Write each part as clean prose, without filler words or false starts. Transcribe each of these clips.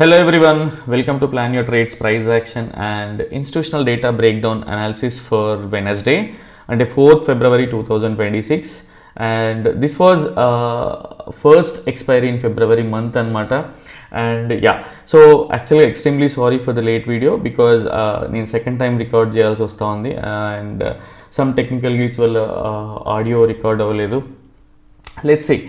Hello everyone, welcome to Plan Your Trades Price Action and Institutional Data Breakdown Analysis for Wednesday and 4th February 2026. And this was first expiry in February month anmata. And yeah, so actually extremely sorry for the late video because నేను second time record చేయాల్సి వస్తుంది and some technical glitch వల్ల audio record అవ్వలేదు. Let's see.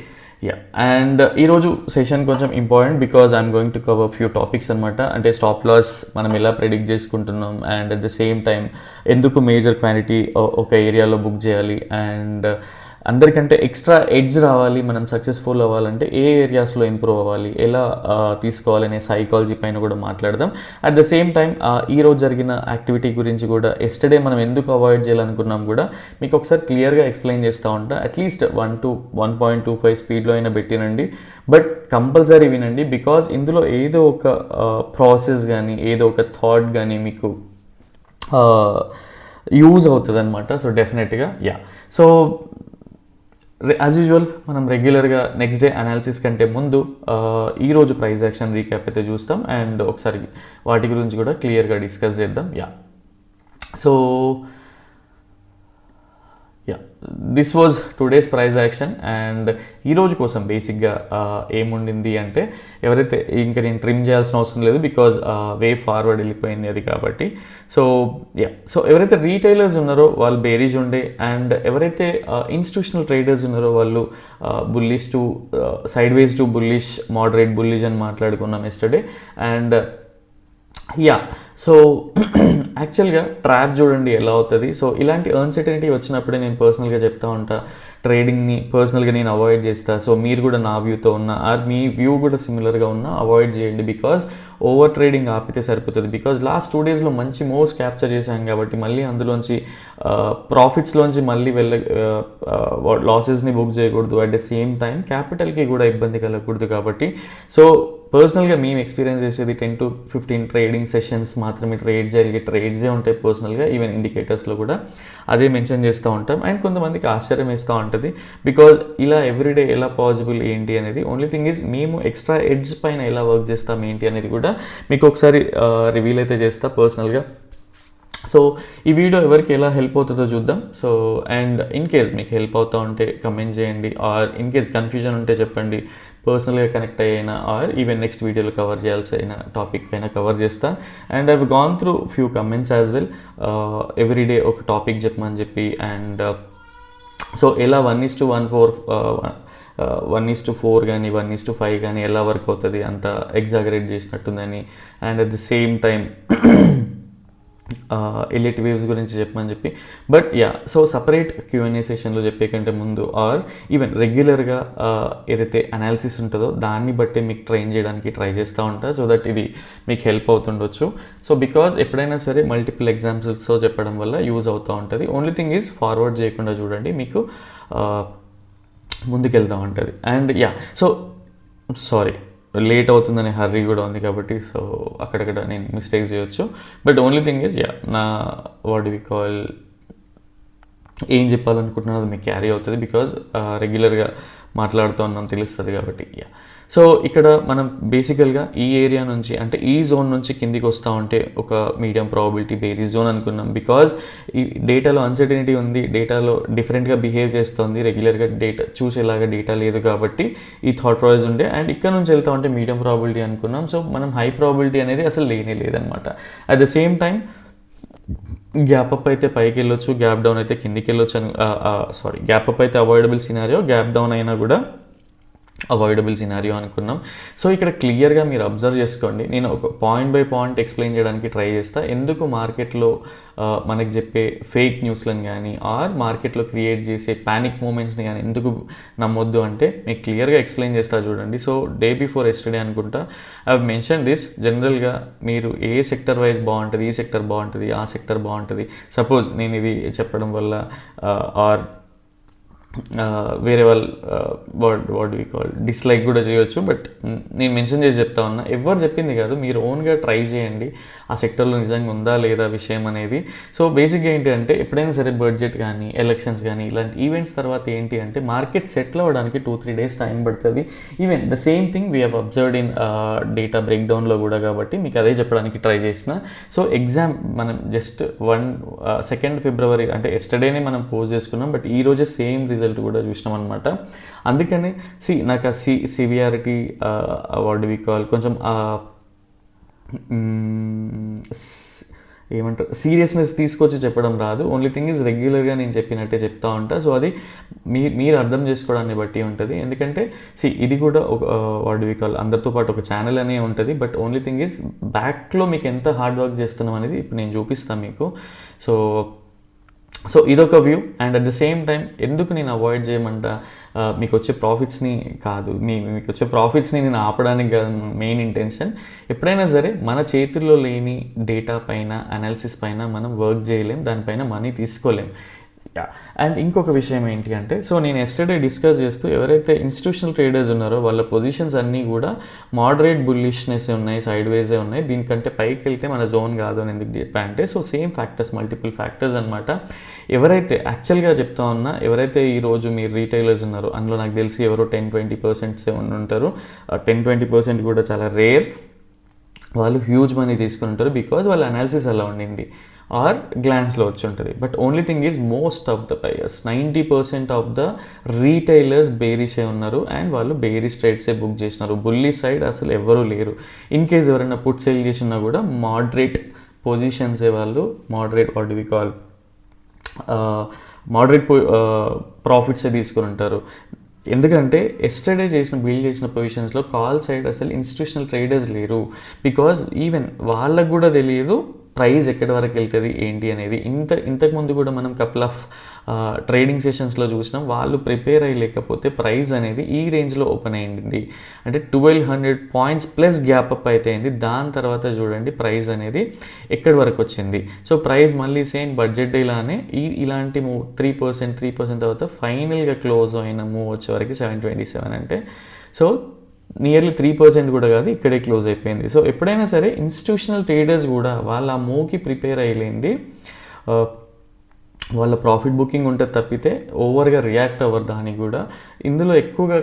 Yeah and ఈరోజు session కొంచెం important because I'm going to cover few topics అనమాట. అంటే stop loss మనం ఎలా ప్రెడిక్ట్ చేసుకుంటున్నాం and at the same time ఎందుకు మేజర్ క్వాంటిటీ ఒక ఏరియాలో బుక్ చేయాలి అండ్ అందరికంటే ఎక్స్ట్రా ఎడ్జ్ రావాలి, మనం సక్సెస్ఫుల్ అవ్వాలంటే ఏ ఏరియాస్లో ఇంప్రూవ్ అవ్వాలి, ఎలా తీసుకోవాలనే సైకాలజీ పైన కూడా మాట్లాడదాం. అట్ ద సేమ్ టైం ఈరోజు జరిగిన యాక్టివిటీ గురించి కూడా ఎస్టర్డే మనం ఎందుకు అవాయిడ్ చేయాలనుకున్నాం కూడా మీకు ఒకసారి క్లియర్గా ఎక్స్ప్లెయిన్ చేస్తూ ఉంటా. అట్లీస్ట్ 1.25 స్పీడ్లో అయినా పెట్టినండి, బట్ కంపల్సరీ వినండి బికాజ్ ఇందులో ఏదో ఒక ప్రాసెస్ కానీ ఏదో ఒక థాట్ కానీ మీకు యూజ్ అవుతుంది అనమాట. సో డెఫినెట్గా యా. సో యాజ్ యూజువల్ మనం రెగ్యులర్గా నెక్స్ట్ డే అనాలిసిస్ కంటే ముందు ఈరోజు ప్రైస్ యాక్షన్ రీక్యాప్ అయితే చూస్తాం అండ్ ఒకసారి వాటి గురించి కూడా క్లియర్గా డిస్కస్ చేద్దాం. Yeah, so yeah, this was today's price action and ఈరోజు కోసం బేసిక్గా ఏముండింది అంటే ఎవరైతే ఇంకా నేను ట్రిమ్ చేయాల్సిన అవసరం లేదు బికాజ్ వే ఫార్వర్డ్ వెళ్ళిపోయింది అది కాబట్టి. సో యా, సో ఎవరైతే రీటైలర్స్ ఉన్నారో వాళ్ళు బేరీజ్ ఉండే అండ్ ఎవరైతే ఇన్స్టిట్యూషనల్ ట్రేడర్స్ ఉన్నారో వాళ్ళు bullish to side ways to bullish, moderate bullish అని మాట్లాడుకున్నాం ఎస్టర్డే. అండ్ యా, సో యాక్చువల్గా ట్రాప్ చూడండి ఎలా అవుతుంది. సో ఇలాంటి అన్సర్టనిటీ వచ్చినప్పుడే నేను పర్సనల్గా చెప్తా ఉంటా, ట్రేడింగ్ని పర్సనల్గా నేను అవాయిడ్ చేస్తా. సో మీరు కూడా నా వ్యూతో ఉన్నా ఆర్ మీ వ్యూ కూడా సిమిలర్గా ఉన్నా అవాయిడ్ చేయండి బికాజ్ ఓవర్ ట్రేడింగ్ ఆపితే సరిపోతుంది. బికాజ్ లాస్ట్ 2 డేస్లో మంచి మూవ్స్ క్యాప్చర్ చేశాం కాబట్టి మళ్ళీ అందులోంచి ప్రాఫిట్స్లోంచి మళ్ళీ లాసెస్ని బుక్ చేయకూడదు. అట్ ద సేమ్ టైం క్యాపిటల్కి కూడా ఇబ్బంది కలగకూడదు కాబట్టి సో పర్సనల్గా మేము ఎక్స్పీరియన్స్ చేసేది 10 to 15 ట్రేడింగ్ సెషన్స్ మాత్రమే ట్రేడ్ చేయగలిగే ట్రేడ్సే ఉంటాయి. పర్సనల్గా ఈవెన్ ఇండికేటర్స్లో కూడా అదే మెన్షన్ చేస్తూ ఉంటాం. అండ్ కొంతమందికి ఆశ్చర్యం వేస్తూ ఉంటుంది బికాజ్ ఇలా ఎవ్రీడే ఎలా పాసిబుల్ ఏంటి అనేది. ఓన్లీ థింగ్ ఈజ్ మేము ఎక్స్ట్రా ఎడ్జ్ పైన ఎలా వర్క్ చేస్తాం ఏంటి అనేది కూడా మీకు ఒకసారి రివీల్ అయితే చేస్తా పర్సనల్గా. సో ఈ వీడియో ఎవరికి ఎలా హెల్ప్ అవుతుందో చూద్దాం. సో అండ్ ఇన్ కేస్ మీకు హెల్ప్ అవుతూ ఉంటే కమెంట్ చేయండి ఆర్ ఇన్ కేస్ కన్ఫ్యూజన్ ఉంటే చెప్పండి, పర్సనల్గా కనెక్ట్ అయ్యినా ఆర్ ఈవెన్ నెక్స్ట్ వీడియోలో కవర్ చేయాల్సిన టాపిక్ అయినా కవర్ చేస్తా. And I gone through few comments as well, everyday ఒక టాపిక్ చెప్పమని చెప్పి. అండ్ సో ఎలా 1:4 కానీ 1:5 కానీ ఎలా వర్క్ అవుతుంది అంత ఎగ్జాగరేట్ చేసినట్టుందని. And at the same time Elliott waves గురించి చెప్పమని చెప్పి. But yeah, so separate Q&A సెషన్లో చెప్పే కంటే ముందు ఆర్ ఈవెన్ రెగ్యులర్గా ఏదైతే అనాలిసిస్ ఉంటుందో దాన్ని బట్టి మీకు ట్రైన్ చేయడానికి ట్రై చేస్తూ ఉంటా సో దట్ ఇది మీకు హెల్ప్ అవుతుండొచ్చు. సో బికాజ్ ఎప్పుడైనా సరే మల్టిపుల్ ఎగ్జాంపుల్స్తో చెప్పడం వల్ల యూజ్ అవుతూ ఉంటుంది. ఓన్లీ థింగ్ ఈజ్ ఫార్వర్డ్ చేయకుండా చూడండి, మీకు ముందుకెళ్తూ ఉంటుంది. And yeah, so sorry late అవుతుందనే హర్రీ కూడా ఉంది కాబట్టి సో అక్కడక్కడ నేను మిస్టేక్స్ చేయొచ్చు. But only thing is yeah, నా వాట్ వి కాల్ ఏం చెప్పాలనుకుంటున్నా అది మీకు క్యారీ అవుతుంది బికాజ్ రెగ్యులర్గా మాట్లాడుతూ ఉన్నాం తెలుస్తుంది కాబట్టి. యా, సో ఇక్కడ మనం బేసికల్గా ఈ ఏరియా నుంచి అంటే ఈ జోన్ నుంచి కిందికి వస్తూ ఉంటే ఒక మీడియం ప్రాబిలిటీ బేరీ జోన్ అనుకున్నాం బికాజ్ ఈ డేటాలో అన్సర్టనిటీ ఉంది, డేటాలో డిఫరెంట్గా బిహేవ్ చేస్తుంది, రెగ్యులర్గా డేటా చూసేలాగా డేటా లేదు కాబట్టి ఈ థాట్ ప్రాసెస్ ఉండే. అండ్ ఇక్కడ నుంచి వెళ్తా ఉంటే మీడియం ప్రాబిలిటీ అనుకున్నాం. సో మనం హై ప్రాబిలిటీ అనేది అసలు లేనే లేదనమాట. At the same time gap up అయితే పైకి వెళ్ళొచ్చు, గ్యాప్ డౌన్ అయితే కిందికి వెళ్ళొచ్చు అని గ్యాప్ అప్ అయితే అవాయిడబుల్ సినారియో, గ్యాప్ డౌన్ అయినా కూడా అవాయిడబుల్ సినారియో అనుకున్నాం. సో ఇక్కడ క్లియర్గా మీరు అబ్జర్వ్ చేసుకోండి, నేను ఒక పాయింట్ బై పాయింట్ ఎక్స్ప్లెయిన్ చేయడానికి ట్రై చేస్తా. ఎందుకు మార్కెట్లో మనకు చెప్పే ఫేక్ న్యూస్లను కానీ ఆర్ మార్కెట్లో క్రియేట్ చేసే ప్యానిక్ మూమెంట్స్ని కానీ ఎందుకు నమ్మొద్దు అంటే మీకు క్లియర్గా ఎక్స్ప్లెయిన్ చేస్తా చూడండి. సో డే బిఫోర్ ఎస్టర్డే అనుకుంటా ఐ మెన్షన్ దిస్. జనరల్గా మీరు ఏ సెక్టర్ వైజ్ బాగుంటుంది, ఈ సెక్టర్ బాగుంటుంది, ఆ సెక్టర్ బాగుంటుంది, సపోజ్ నేను ఇది చెప్పడం వల్ల ఆర్ వేరే వాళ్ళు వాట్ వి కాల్ డిస్లైక్ కూడా చేయొచ్చు. బట్ నేను మెన్షన్ చేసి చెప్తా ఉన్నా, ఎవరు చెప్పింది కాదు, మీరు ఓన్గా ట్రై చేయండి ఆ సెక్టర్లో నిజంగా ఉందా లేదా విషయం అనేది. సో బేసిక్గా ఏంటి అంటే ఎప్పుడైనా సరే బడ్జెట్ కానీ ఎలక్షన్స్ కానీ ఇలాంటి ఈవెంట్స్ తర్వాత ఏంటి అంటే మార్కెట్ సెటిల్ అవ్వడానికి 2-3 days టైం పడుతుంది. Even the same thing we have observed in data బ్రేక్డౌన్లో కూడా, కాబట్టి మీకు అదే చెప్పడానికి ట్రై చేసిన. సో ఎగ్జామ్ మనం జస్ట్ 2nd February అంటే ఎస్టర్డేనే మనం పోస్ట్ చేసుకున్నాం, బట్ ఈ రోజే సేమ్ రిజల్ట్ కూడా చూసినాం అనమాట. అందుకని నాకు ఆ సివియారిటీ వాట్ వి కాల్ కొంచెం ఏమంటారు సీరియస్నెస్ తీసుకొచ్చి చెప్పడం రాదు. ఓన్లీ థింగ్ ఈజ్ రెగ్యులర్గా నేను చెప్పినట్టే చెప్తా ఉంటా. సో అది మీరు అర్థం చేసుకోవడాన్ని బట్టి ఉంటుంది. ఎందుకంటే ఇది కూడా ఒక వాట్ వి కాల్ అందరితో పాటు ఒక ఛానల్ అనే ఉంటుంది. బట్ ఓన్లీ థింగ్ ఈజ్ బ్యాక్లో మీకు ఎంత హార్డ్ వర్క్ చేస్తున్నాం అనేది ఇప్పుడు నేను చూపిస్తాను మీకు. సో ఇదొక view. And at the same time ఎందుకు నేను అవాయిడ్ చేయమంటా, మీకు వచ్చే ప్రాఫిట్స్ని కాదు, మీకు వచ్చే ప్రాఫిట్స్ని నేను ఆపడానికి కాదు మెయిన్ ఇంటెన్షన్. ఎప్పుడైనా సరే మన చేతుల్లో లేని డేటా పైన అనాలిసిస్ పైన మనం వర్క్ చేయలేం, దానిపైన మనీ తీసుకోలేం. అండ్ ఇంకొక విషయం ఏంటి అంటే, సో నేను ఎస్టర్డే డిస్కస్ చేస్తూ ఎవరైతే ఇన్స్టిట్యూషనల్ ట్రేడర్స్ ఉన్నారో వాళ్ళ పొజిషన్స్ అన్నీ కూడా మోడరేట్ బుల్లిష్నెస్ ఉన్నాయి, సైడ్ వేజే ఉన్నాయి. దీనికంటే పైకి వెళ్తే మన జోన్ కాదు అని ఎందుకు చెప్పా అంటే, so same factors, multiple factors అనమాట. ఎవరైతే యాక్చువల్గా చెప్తా ఉన్నా, ఎవరైతే ఈరోజు మీరు రీటైలర్స్ ఉన్నారో అందులో నాకు తెలిసి ఎవరో 10-20% ఉంటారు. 10-20% కూడా చాలా రేర్. వాళ్ళు హ్యూజ్ మనీ తీసుకుని ఉంటారు బికాజ్ వాళ్ళ అనాలిసిస్ అలా ఉండింది ఆర్ గ్లాన్స్లో వచ్చి ఉంటుంది. But only thing is most of the buyers 90% of the retailers బేరిషే ఉన్నారు అండ్ వాళ్ళు బేరిష్ ట్రేడ్సే బుక్ చేసినారు. బుల్లీ సైడ్ అసలు ఎవరూ లేరు. ఇన్ కేస్ ఎవరైనా పుట్ సేల్ చేసినా కూడా మోడరేట్ పొజిషన్సే వాళ్ళు, moderate what we call moderate ప్రాఫిట్సే తీసుకుని ఉంటారు. ఎందుకంటే ఎస్టర్డే బిల్డ్ చేసిన పొజిషన్స్లో కాల్ సైడ్ అసలు ఇన్స్టిట్యూషనల్ ట్రేడర్స్ లేరు. బికాజ్ ఈవెన్ వాళ్ళకు కూడా తెలియదు ప్రైస్ ఎక్కడి వరకు వెళ్తుంది ఏంటి అనేది. ఇంతకుముందు కూడా మనం కపుల్ ఆఫ్ ట్రేడింగ్ సెషన్స్లో చూసినాం, వాళ్ళు ప్రిపేర్ అయ్యలేకపోతే ప్రైస్ అనేది ఈ రేంజ్లో ఓపెన్ అయ్యింది. అంటే 1200 points ప్లస్ గ్యాప్ అప్ అయితే అయింది. దాని తర్వాత చూడండి ప్రైస్ అనేది ఎక్కడి వరకు వచ్చింది. సో ప్రైస్ మళ్ళీ సేమ్ బడ్జెట్ ఇలానే ఇలాంటి మూవ్ 3% తర్వాత ఫైనల్గా క్లోజ్ అయిన మూవ్ వచ్చే వరకు 727 అంటే సో నియర్లీ 3% కూడా కాదు, ఇక్కడే క్లోజ్ అయిపోయింది. సో ఎప్పుడైనా సరే ఇన్స్టిట్యూషనల్ ట్రేడర్స్ కూడా వాళ్ళ ఆ మూవ్కి ప్రిపేర్ అయ్యలేంది, వాళ్ళ ప్రాఫిట్ బుకింగ్ ఉంటుంది తప్పితే ఓవర్గా రియాక్ట్ అవ్వరు దానికి కూడా. ఇందులో ఎక్కువగా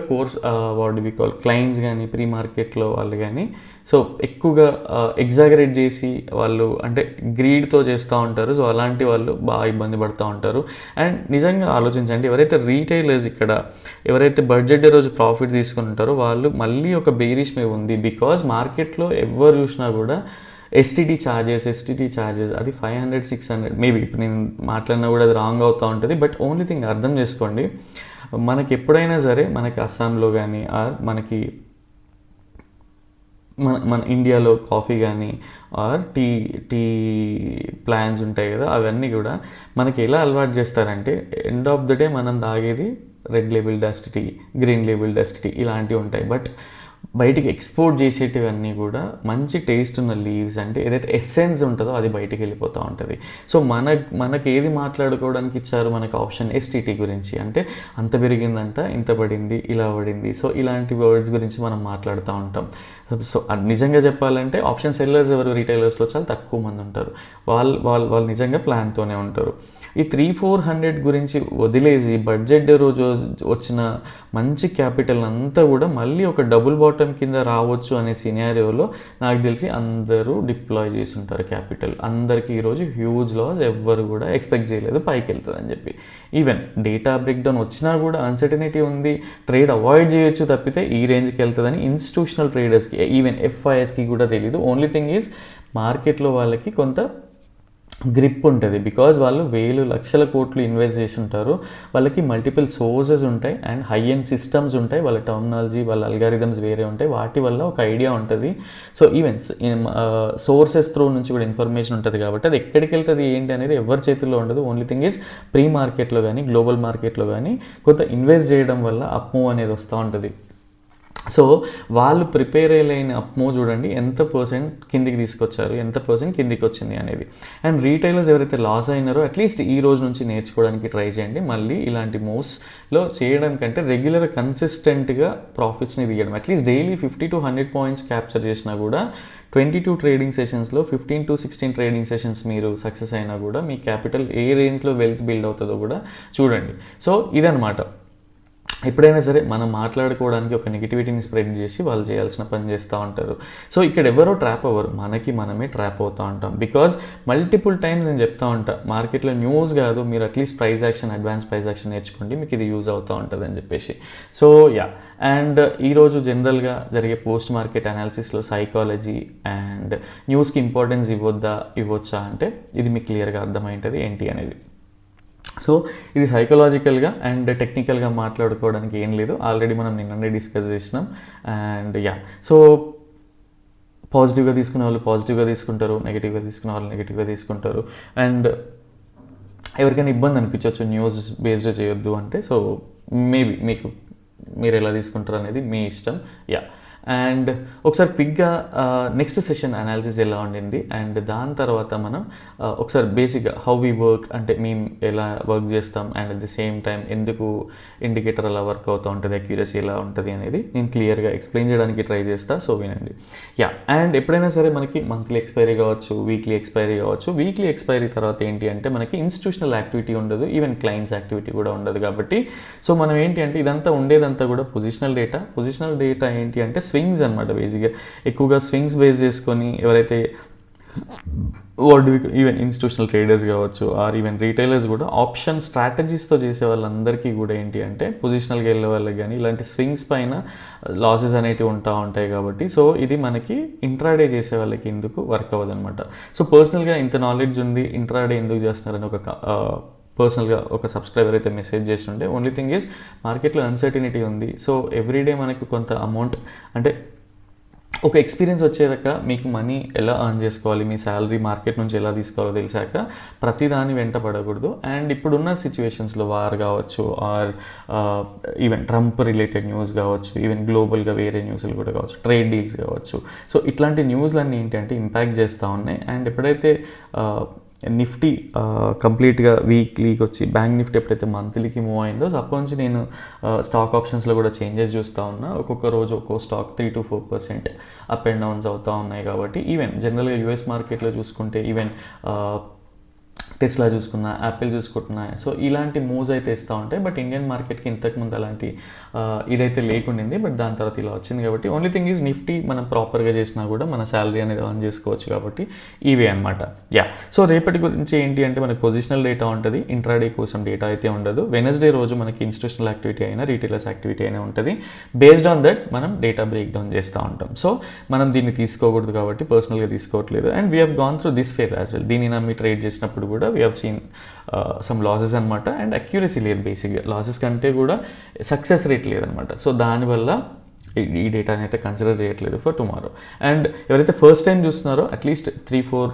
వాట్ వి కాల్ క్లయింట్స్ కానీ ప్రీ మార్కెట్లో వాళ్ళు కానీ సో ఎక్కువగా ఎగ్జాగరేట్ చేసి వాళ్ళు అంటే గ్రీడ్తో చేస్తూ ఉంటారు. సో అలాంటి వాళ్ళు బాగా ఇబ్బంది పడుతూ ఉంటారు. అండ్ నిజంగా ఆలోచించండి, ఎవరైతే రీటైలర్స్ ఇక్కడ ఎవరైతే బడ్జెట్ రోజు ప్రాఫిట్ తీసుకుని ఉంటారో వాళ్ళు మళ్ళీ ఒక బేరిష్ మీద ఉంది. బికాజ్ మార్కెట్లో ఎవరు చూసినా కూడా ఎస్టీటీ ఛార్జెస్ అది 500-600 మేబీ ఇప్పుడు నేను మాట్లాడినా కూడా అది రాంగ్ అవుతూ ఉంటుంది. బట్ ఓన్లీ థింగ్ అర్థం చేసుకోండి, మనకి ఎప్పుడైనా సరే మనకి అస్సాంలో కానీ ఆర్ మనకి మన ఇండియాలో కాఫీ కానీ ఆర్ టీ ప్లాన్స్ ఉంటాయి కదా, అవన్నీ కూడా మనకి ఎలా అలవాటు చేస్తారంటే ఎండ్ ఆఫ్ ద డే మనం తాగేది red label dust tea, green label dust tea ఇలాంటివి ఉంటాయి. బట్ బయటికి ఎక్స్పోర్ట్ చేసేటివన్నీ కూడా మంచి టేస్ట్ ఉన్న లీవ్స్, అంటే ఏదైతే ఎస్సెన్స్ ఉంటుందో అది బయటికి వెళ్ళిపోతూ ఉంటుంది. సో మనకి ఏది మాట్లాడుకోవడానికి ఇచ్చారు మనకు ఆప్షన్ ఎస్టీటీ గురించి, అంటే అంత పెరిగిందంట, ఇంత పడింది, ఇలా పడింది. సో ఇలాంటి వర్డ్స్ గురించి మనం మాట్లాడుతూ ఉంటాం. సో అది నిజంగా చెప్పాలంటే ఆప్షన్ సెల్లర్స్ ఎవరు రీటైలర్స్లో చాలా తక్కువ మంది ఉంటారు. వాళ్ళు నిజంగా ప్లాన్తోనే ఉంటారు. ఈ 300-400 గురించి వదిలేసి బడ్జెట్ రోజు వచ్చిన మంచి క్యాపిటల్ అంతా కూడా మళ్ళీ ఒక డబుల్ బాటమ్ కింద రావచ్చు అనే సినారియోలో నాకు తెలిసి అందరూ డిప్లాయ్ చేసి ఉంటారు క్యాపిటల్. అందరికీ ఈరోజు హ్యూజ్ లాస్, ఎవ్వరు కూడా ఎక్స్పెక్ట్ చేయలేదు పైకి వెళ్తుందని చెప్పి. ఈవెన్ డేటా బ్రేక్డౌన్ వచ్చినా కూడా అన్సర్టనిటీ ఉంది, ట్రేడ్ అవాయిడ్ చేయొచ్చు తప్పితే ఈ రేంజ్కి వెళ్తుందని ఇన్స్టిట్యూషనల్ ట్రేడర్స్కి ఈవెన్ ఎఫ్ఐఎస్కి కూడా తెలియదు. ఓన్లీ థింగ్ ఈజ్ మార్కెట్లో వాళ్ళకి కొంత గ్రిప్ ఉంటుంది. బికాజ్ వాళ్ళు వేలు లక్షల కోట్లు ఇన్వెస్ట్ చేసి ఉంటారు, వాళ్ళకి మల్టిపుల్ సోర్సెస్ ఉంటాయి అండ్ హై ఎండ్ సిస్టమ్స్ ఉంటాయి, వాళ్ళ టర్మినాలజీ వాళ్ళ అల్గారిథమ్స్ వేరే ఉంటాయి, వాటి వల్ల ఒక ఐడియా ఉంటుంది. సో ఈవెన్స్ సోర్సెస్ త్రూ నుంచి కూడా ఇన్ఫర్మేషన్ ఉంటుంది కాబట్టి అది ఎక్కడికి వెళ్తుంది ఏంటి అనేది ఎవరి చేతుల్లో ఉండదు. ఓన్లీ థింగ్ ఈజ్ ప్రీ మార్కెట్లో కానీ గ్లోబల్ మార్కెట్లో కానీ కొంత ఇన్వెస్ట్ చేయడం వల్ల అప్ మూవ్ అనేది వస్తూ ఉంటుంది. సో వాళ్ళు ప్రిపేర్ అయ్యలేని అప్మో చూడండి ఎంత పర్సెంట్ కిందికి తీసుకొచ్చారు, ఎంత పర్సెంట్ కిందికి వచ్చింది అనేది. అండ్ రీటైలర్స్ ఎవరైతే లాస్ అయినారో అట్లీస్ట్ ఈ రోజు నుంచి నేర్చుకోవడానికి ట్రై చేయండి. మళ్ళీ ఇలాంటి మూవ్స్లో చేయడం కంటే రెగ్యులర్ కన్సిస్టెంట్గా ప్రాఫిట్స్ని తీయడం, at least daily 50 to 100 points capture చేసినా కూడా 22 ట్రేడింగ్ సెషన్స్లో 15 to 16 ట్రేడింగ్ సెషన్స్ మీరు సక్సెస్ అయినా కూడా మీ క్యాపిటల్ ఏ రేంజ్లో వెల్త్ బిల్డ్ అవుతుందో కూడా చూడండి. సో ఇదనమాట. ఎప్పుడైనా సరే మనం మాట్లాడుకోవడానికి ఒక నెగిటివిటీని స్ప్రెడ్ చేసి వాళ్ళు చేయాల్సిన పని చేస్తూ ఉంటారు. సో ఇక్కడ ఎవరో ట్రాప్ అవ్వరు, మనమే ట్రాప్ అవుతూ ఉంటాం. బికాజ్ మల్టిపుల్ టైమ్స్ నేను చెప్తా ఉంటా, మార్కెట్లో న్యూస్ కాదు, మీరు at least price action, advance price action నేర్చుకోండి, మీకు ఇది యూజ్ అవుతూ ఉంటుంది అని చెప్పేసి. సో యా, అండ్ ఈరోజు జనరల్గా జరిగే పోస్ట్ మార్కెట్ అనాలిసిస్లో సైకాలజీ అండ్ న్యూస్కి ఇంపార్టెన్స్ ఇవ్వచ్చా అంటే ఇది మీకు క్లియర్గా అర్థమైంటుంది ఏంటి అనేది. సో ఇది సైకలాజికల్గా అండ్ టెక్నికల్గా మాట్లాడుకోవడానికి ఏం లేదు, ఆల్రెడీ మనం నిన్ననే డిస్కస్ చేసినాం. అండ్ యా, సో పాజిటివ్గా తీసుకునే వాళ్ళు పాజిటివ్గా తీసుకుంటారు, నెగిటివ్గా తీసుకునే వాళ్ళు నెగిటివ్గా తీసుకుంటారు. అండ్ ఎవరికైనా ఇబ్బంది అనిపించవచ్చు న్యూస్ బేస్డ్ చేయొద్దు అంటే, సో మేబీ మీరు ఎలా తీసుకుంటారు అనేది మీ ఇష్టం. యా, అండ్ ఒకసారి క్విక్గా నెక్స్ట్ సెషన్ అనాలిసిస్ ఎలా ఉండింది అండ్ దాని తర్వాత మనం ఒకసారి బేసిక్గా హౌ వీ వర్క్, అంటే మేము ఎలా వర్క్ చేస్తాం and at the same time ఎందుకు ఇండికేటర్ అలా వర్క్ అవుతూ ఉంటుంది, అక్యూరసీ ఎలా ఉంటుంది అనేది నేను క్లియర్గా ఎక్స్ప్లెయిన్ చేయడానికి ట్రై చేస్తా. సో వినండి. యా, అండ్ ఎప్పుడైనా సరే మనకి మంత్లీ ఎక్స్పైరీ కావచ్చు, వీక్లీ ఎక్స్పైరీ కావచ్చు. వీక్లీ ఎక్స్పైరీ తర్వాత ఏంటి అంటే మనకి ఇన్స్టిట్యూషనల్ యాక్టివిటీ ఉండదు, ఈవెన్ క్లయింట్స్ యాక్టివిటీ కూడా ఉండదు. కాబట్టి సో మనం ఏంటి అంటే ఇదంతా ఉండేదంతా కూడా పొజిషనల్ డేటా ఏంటి అంటే స్వింగ్స్ అనమాట. బేసిక్గా ఎక్కువగా స్వింగ్స్ బేస్ చేసుకొని ఎవరైతే ఈవెన్ ఇన్స్టిట్యూషనల్ ట్రేడర్స్ కావచ్చు ఆర్ ఈవెన్ రీటైలర్స్ కూడా ఆప్షన్ స్ట్రాటజీస్తో చేసే వాళ్ళందరికీ కూడా ఏంటి అంటే పొజిషనల్గా వెళ్ళే వాళ్ళకి కానీ ఇలాంటి స్వింగ్స్ పైన లాసెస్ అనేవి ఉంటాయి. కాబట్టి సో ఇది మనకి ఇంట్రాడే చేసే వాళ్ళకి ఎందుకు వర్క్ అవ్వదు అనమాట. సో పర్సనల్గా ఇంత నాలెడ్జ్ ఉంది, ఇంట్రాడే ఎందుకు చేస్తున్నారని పర్సనల్గా ఒక సబ్స్క్రైబర్ అయితే మెసేజ్ చేస్తుంటే, ఓన్లీ థింగ్ ఈజ్ మార్కెట్లో అన్సర్టినిటీ ఉంది. సో ఎవ్రీడే మనకు కొంత అమౌంట్ అంటే ఒక ఎక్స్పీరియన్స్ వచ్చేదాకా మీకు మనీ ఎలా ఎర్న్ చేసుకోవాలి, మీ శాలరీ మార్కెట్ నుంచి ఎలా తీసుకోవాలో తెలిసాక ప్రతిదాని వెంట పడకూడదు. అండ్ ఇప్పుడున్న సిచ్యువేషన్స్లో వార్ కావచ్చు or even Trump related news కావచ్చు, ఈవెన్ గ్లోబల్గా వేరే న్యూస్లు కూడా కావచ్చు, ట్రేడ్ డీల్స్ కావచ్చు. సో ఇట్లాంటి న్యూస్లన్నీ ఏంటంటే ఇంపాక్ట్ చేస్తూ ఉన్నాయి. అండ్ ఎప్పుడైతే నిఫ్టీ కంప్లీట్గా వీక్లీకి వచ్చి బ్యాంక్ నిఫ్టీ ఎప్పుడైతే మంత్లీకి మూవ్ అయిందో సో అప్పటి నుంచి నేను స్టాక్ ఆప్షన్స్లో కూడా చేంజెస్ చూస్తూ ఉన్నా. ఒక్కొక్క రోజు ఒక్కో stock 3 to 4% up and downs అవుతూ ఉన్నాయి. కాబట్టి ఈవెన్ జనరల్గా యూఎస్ మార్కెట్లో చూసుకుంటే ఈవెన్ టెస్లా చూసుకున్నా, యాపిల్ చూసుకుంటున్నా, సో ఇలాంటి మూవ్స్ అయితే ఇస్తూ ఉంటాయి. బట్ ఇండియన్ మార్కెట్కి ఇంతకుముందు అలాంటి ఇదైతే లేకుండింది, బట్ దాని తర్వాత ఇలా వచ్చింది. కాబట్టి ఓన్లీ థింగ్ ఈజ్ నిఫ్టీ మనం ప్రాపర్గా చేసినా కూడా మన శాలరీ అనేది ఎర్న్ చేసుకోవచ్చు. కాబట్టి ఇవే అనమాట. యా, సో రేపటి గురించి ఏంటి అంటే మనకి పొజిషనల్ డేటా ఉంటుంది, ఇంట్రాడే కోసం డేటా అయితే ఉండదు. వెనస్డే రోజు మనకి ఇన్స్టిట్యూషనల్ యాక్టివిటీ అయినా రీటైలర్స్ యాక్టివిటీ అయినా ఉంటుంది. బేస్డ్ ఆన్ దట్ మనం డేటా బ్రేక్ డౌన్ చేస్తూ ఉంటాం. సో మనం దీన్ని తీసుకోకూడదు కాబట్టి పర్సనల్గా తీసుకోవట్లేదు. And we have gone through this phase as well. దీన్ని నమ్మి ట్రేడ్ చేసినప్పుడు కూడా we have seen some losses అనమాట. అండ్ అక్యూరసీ లేదు, బేసిక్గా లాసెస్ కంటే కూడా సక్సెస్ రేట్ లేదనమాట. సో దానివల్ల ఈ డేటాని అయితే కన్సిడర్ చేయట్లేదు ఫర్ టుమారో. అండ్ ఎవరైతే ఫస్ట్ టైం చూస్తున్నారో అట్లీస్ట్ 3-4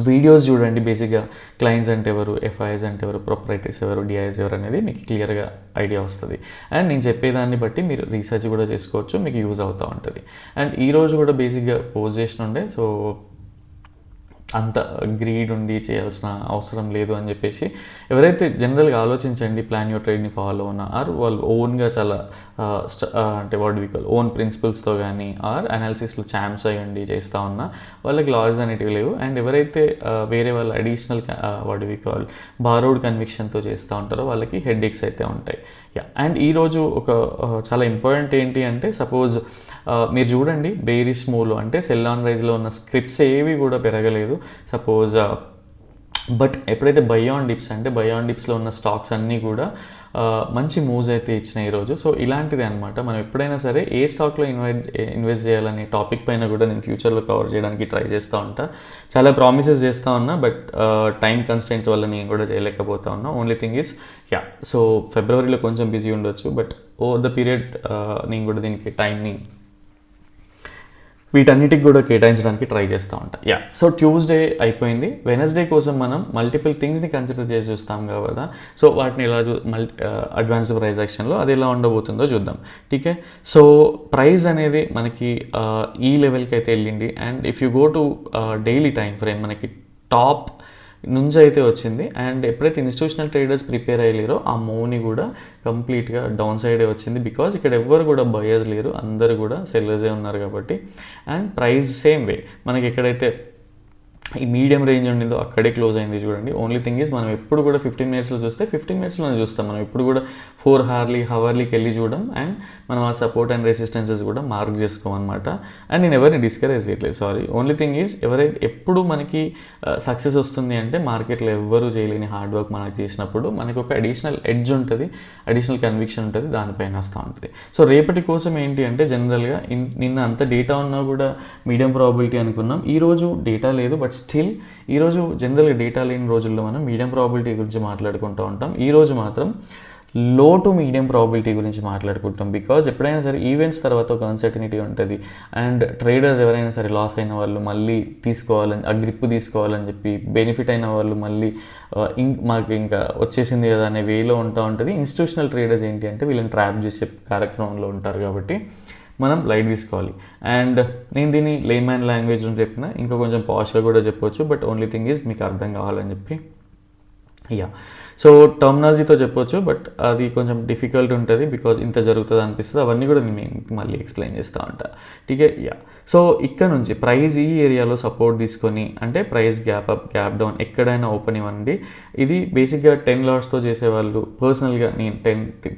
వీడియోస్ చూడండి. బేసిక్గా క్లయింట్స్ అంటే ఎవరు, ఎఫ్ఐఎస్ అంటే ఎవరు, ప్రొపరైటర్స్ ఎవరు, డిఐఎస్ ఎవరు అనేది మీకు క్లియర్గా ఐడియా వస్తుంది. అండ్ నేను చెప్పేదాన్ని బట్టి మీరు రీసెర్చ్ కూడా చేసుకోవచ్చు, మీకు యూజ్ అవుతూ ఉంటుంది. అండ్ ఈరోజు కూడా బేసిక్గా పోస్ట్ చేసినుండే, సో అంత గ్రీడ్ ఉండి చేయాల్సిన అవసరం లేదు అని చెప్పేసి ఎవరైతే జనరల్గా ఆలోచించండి, ప్లాన్ యూర్ ట్రేడ్ని ఫాలో అవునా ఆర్ వాళ్ళు ఓన్గా చాలా అంటే వాట్ వి కాల్ ఓన్ ప్రిన్సిపల్స్తో కానీ ఆర్ అనాలిసిస్లో ఛాంప్స్ అయ్యండి చేస్తూ ఉన్నా వాళ్ళకి లాస్ అనేటివి లేవు. అండ్ ఎవరైతే వేరే వాళ్ళు additional what we call borrowed కన్విక్షన్తో చేస్తూ ఉంటారో వాళ్ళకి హెడ్ఏక్స్ అయితే ఉంటాయి. యా, అండ్ ఈరోజు ఒక చాలా ఇంపార్టెంట్ ఏంటి అంటే సపోజ్ మీరు చూడండి బేరిష్ మూవ్లో అంటే సెల్ ఆన్ రైజ్లో ఉన్న స్క్రిప్ట్స్ ఏవి కూడా పెరగలేదు. సపోజ్ బట్ ఎప్పుడైతే బై ఆన్ డిప్స్ అంటే బై ఆన్ డిప్స్లో ఉన్న స్టాక్స్ అన్నీ కూడా మంచి మూవ్స్ అయితే ఇచ్చినాయి ఈరోజు. సో ఇలాంటిదే అనమాట. మనం ఎప్పుడైనా సరే ఏ స్టాక్లో ఇన్వెస్ట్ చేయాలనే టాపిక్ పైన కూడా నేను ఫ్యూచర్లో కవర్ చేయడానికి ట్రై చేస్తూ ఉంటా. చాలా ప్రామిసెస్ చేస్తూ ఉన్నా, బట్ టైం కన్స్టెంట్ వల్ల నేను కూడా చేయలేకపోతా ఉన్నా. Only thing is yeah, so ఫిబ్రవరిలో కొంచెం బిజీ ఉండొచ్చు, బట్ ఓవర్ ద పీరియడ్ నేను కూడా దీనికి టైంని వీటన్నిటికి కూడా కేటాయించడానికి ట్రై చేస్తూ ఉంటాం. సో ట్యూస్డే అయిపోయింది. వెనస్డే కోసం మనం మల్టిపుల్ థింగ్స్ని కన్సిడర్ చేసి చూస్తాం కదా. సో వాటిని ఎలా అడ్వాన్స్డ్ ప్రైస్ యాక్షన్లో అది ఎలా ఉండబోతుందో చూద్దాం. ఠీకే. సో ప్రైస్ అనేది మనకి ఈ లెవెల్కి అయితే వెళ్ళింది. And if you go to daily time frame మనకి టాప్ నుంచి అయితే వచ్చింది. అండ్ ఎప్పుడైతే ఇన్స్టిట్యూషనల్ ట్రేడర్స్ ప్రిపేర్ అయ్యారో ఆ మూవ్ని కూడా కంప్లీట్గా డౌన్ సైడే వచ్చింది. బికాజ్ ఇక్కడ ఎవ్వరు కూడా బయర్స్ లేరు, అందరు కూడా సెల్లర్సే ఉన్నారు కాబట్టి. అండ్ ప్రైస్ సేమ్ వే మనకి ఎక్కడైతే ఈ మీడియం రేంజ్ ఉండిందో అక్కడే క్లోజ్ అయింది చూడండి. ఓన్లీ థింగ్ ఈజ్ మనం ఎప్పుడు కూడా 15 మినిట్స్లో చూస్తే 15 మినిట్స్లోనే చూస్తాం. మనం ఎప్పుడు కూడా 4 హవర్లీకి వెళ్ళి చూడడం. అండ్ మనం ఆ సపోర్ట్ అండ్ రెసిస్టెన్సెస్ కూడా మార్క్ చేసుకోమన్నమాట. అండ్ నేను ఎవరిని డిస్కరేజ్ చేయట్లేదు, సారీ. ఓన్లీ థింగ్ ఈజ్ ఎవరైతే ఎప్పుడు మనకి సక్సెస్ వస్తుంది అంటే మార్కెట్లో ఎవ్వరూ చేయలేని హార్డ్ వర్క్ మనకు చేసినప్పుడు మనకి ఒక అడిషనల్ ఎడ్జ్ ఉంటుంది, అడిషనల్ కన్విక్షన్ ఉంటుంది, దానిపైన వస్తూ ఉంటుంది. సో రేపటి కోసం ఏంటి అంటే జనరల్గా నిన్న అంత డేటా ఉన్నా కూడా మీడియం ప్రాబిలిటీ అనుకున్నాం. ఈరోజు డేటా లేదు, బట్ స్టిల్ ఈరోజు జనరల్గా డేటా లేని రోజుల్లో మనం మీడియం ప్రాబిలిటీ గురించి మాట్లాడుకుంటూ ఉంటాం. ఈరోజు మాత్రం లో టు మీడియం ప్రాబిలిటీ గురించి మాట్లాడుకుంటాం. బికాజ్ ఎప్పుడైనా సరే ఈవెంట్స్ తర్వాత ఒక అన్సర్టనిటీ ఉంటుంది. అండ్ ట్రేడర్స్ ఎవరైనా సరే లాస్ అయిన వాళ్ళు మళ్ళీ తీసుకోవాలని, ఆ గ్రిప్ తీసుకోవాలని చెప్పి, బెనిఫిట్ అయిన వాళ్ళు మళ్ళీ మాకు ఇంకా వచ్చేసింది కదా అనే వేలో ఉంటా ఉంటుంది. ఇన్స్టిట్యూషనల్ ట్రేడర్స్ ఏంటి అంటే వీళ్ళని ట్రాప్ చేసే కార్యక్రమంలో ఉంటారు కాబట్టి మనం లైట్ తీసుకోవాలి. అండ్ నేను దీన్ని లేమ్యాన్ లాంగ్వేజ్ అని చెప్పిన, ఇంకా కొంచెం పాష్గా కూడా చెప్పొచ్చు, బట్ ఓన్లీ థింగ్ ఈజ్ మీకు అర్థం కావాలని చెప్పి. సో టర్మినాలజీతో చెప్పొచ్చు, బట్ అది కొంచెం డిఫికల్ట్ ఉంటుంది బికాజ్ ఇంత జరుగుతుంది అనిపిస్తుంది. అవన్నీ కూడా నేను మళ్ళీ ఎక్స్ప్లెయిన్ చేస్తూ ఉంటా. ఠీకే. సో ఇక్కడ నుంచి ప్రైస్ ఈ ఏరియాలో సపోర్ట్ తీసుకొని, అంటే price gap up gap down ఎక్కడైనా ఓపెన్ ఇవ్వండి. ఇది బేసిక్గా 10 లాట్స్తో చేసేవాళ్ళు, పర్సనల్గా నేను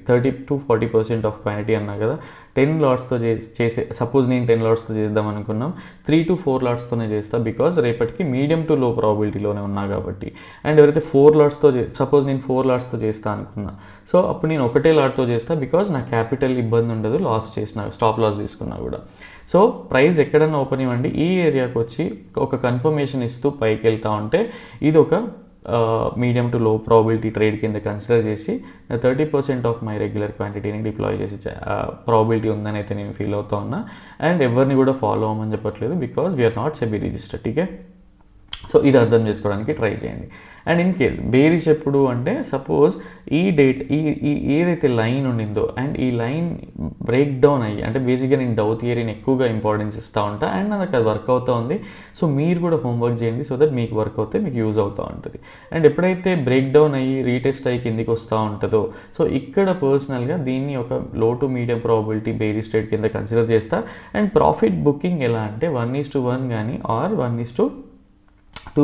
30 to 40% ఆఫ్ క్వాంటిటీ అన్నా కదా, 10 లాట్స్తో చేసే, సపోజ్ నేను 10 లాట్స్తో చేద్దాం అనుకున్నాం, 3 to 4 లాట్స్తోనే చేస్తా. బికాజ్ రేపటికి మీడియం టు లో ప్రాబిలిటీలోనే ఉన్నా కాబట్టి. అండ్ ఎవరైతే 4 లాట్స్తో సపోజ్ నేను 4 లాట్స్తో చేస్తా అనుకున్నా, సో అప్పుడు నేను ఒకటే లాట్తో చేస్తా. బికాజ్ నా క్యాపిటల్ ఇబ్బంది ఉండదు, లాస్ చేసిన స్టాప్ లాస్ తీసుకున్నా కూడా. సో ప్రైస్ ఎక్కడన్నా ఓపెన్ ఇవ్వండి, ఈ ఏరియాకి వచ్చి ఒక కన్ఫర్మేషన్ ఇస్తూ పైకి వెళ్తూ ఉంటే ఇది ఒక మీడియం టు లో ప్రాబిలిటీ ట్రేడ్ కింద కన్సిడర్ చేసి 30% ఆఫ్ మై రెగ్యులర్ క్వాంటిటీని డిప్లాయ్ చేసి ప్రాబిలిటీ ఉందని అయితే నేను ఫీల్ అవుతా ఉన్నా. అండ్ ఎవరిని కూడా ఫాలో అవ్వమని చెప్పట్లేదు, because we are not SEBI registered. ఠీకే. సో ఇది అర్థం చేసుకోవడానికి ట్రై చేయండి. అండ్ ఇన్ కేస్ బేరిష్ ఎప్పుడు అంటే సపోజ్ ఈ డేట్ ఈ ఏదైతే లైన్ ఉండిందో అండ్ ఈ లైన్ బ్రేక్ డౌన్ అయ్యి, అంటే బేసిక్గా నేను డౌ థియరీని ఎక్కువగా ఇంపార్టెన్స్ ఇస్తూ ఉంటా. అండ్ నాకు అది వర్క్ అవుతూ ఉంది. సో మీరు కూడా హోంవర్క్ చేయండి, సో దట్ మీకు వర్క్ అవుతే మీకు యూజ్ అవుతూ ఉంటుంది. అండ్ ఎప్పుడైతే బ్రేక్ డౌన్ అయ్యి రీటెస్ట్ అయ్యి కిందికి వస్తూ ఉంటుందో, సో ఇక్కడ పర్సనల్గా దీన్ని ఒక లో to medium probability bearish trade కింద కన్సిడర్ చేస్తా. అండ్ ప్రాఫిట్ బుకింగ్ ఎలా అంటే 1:1 కానీ ఆర్ 1:2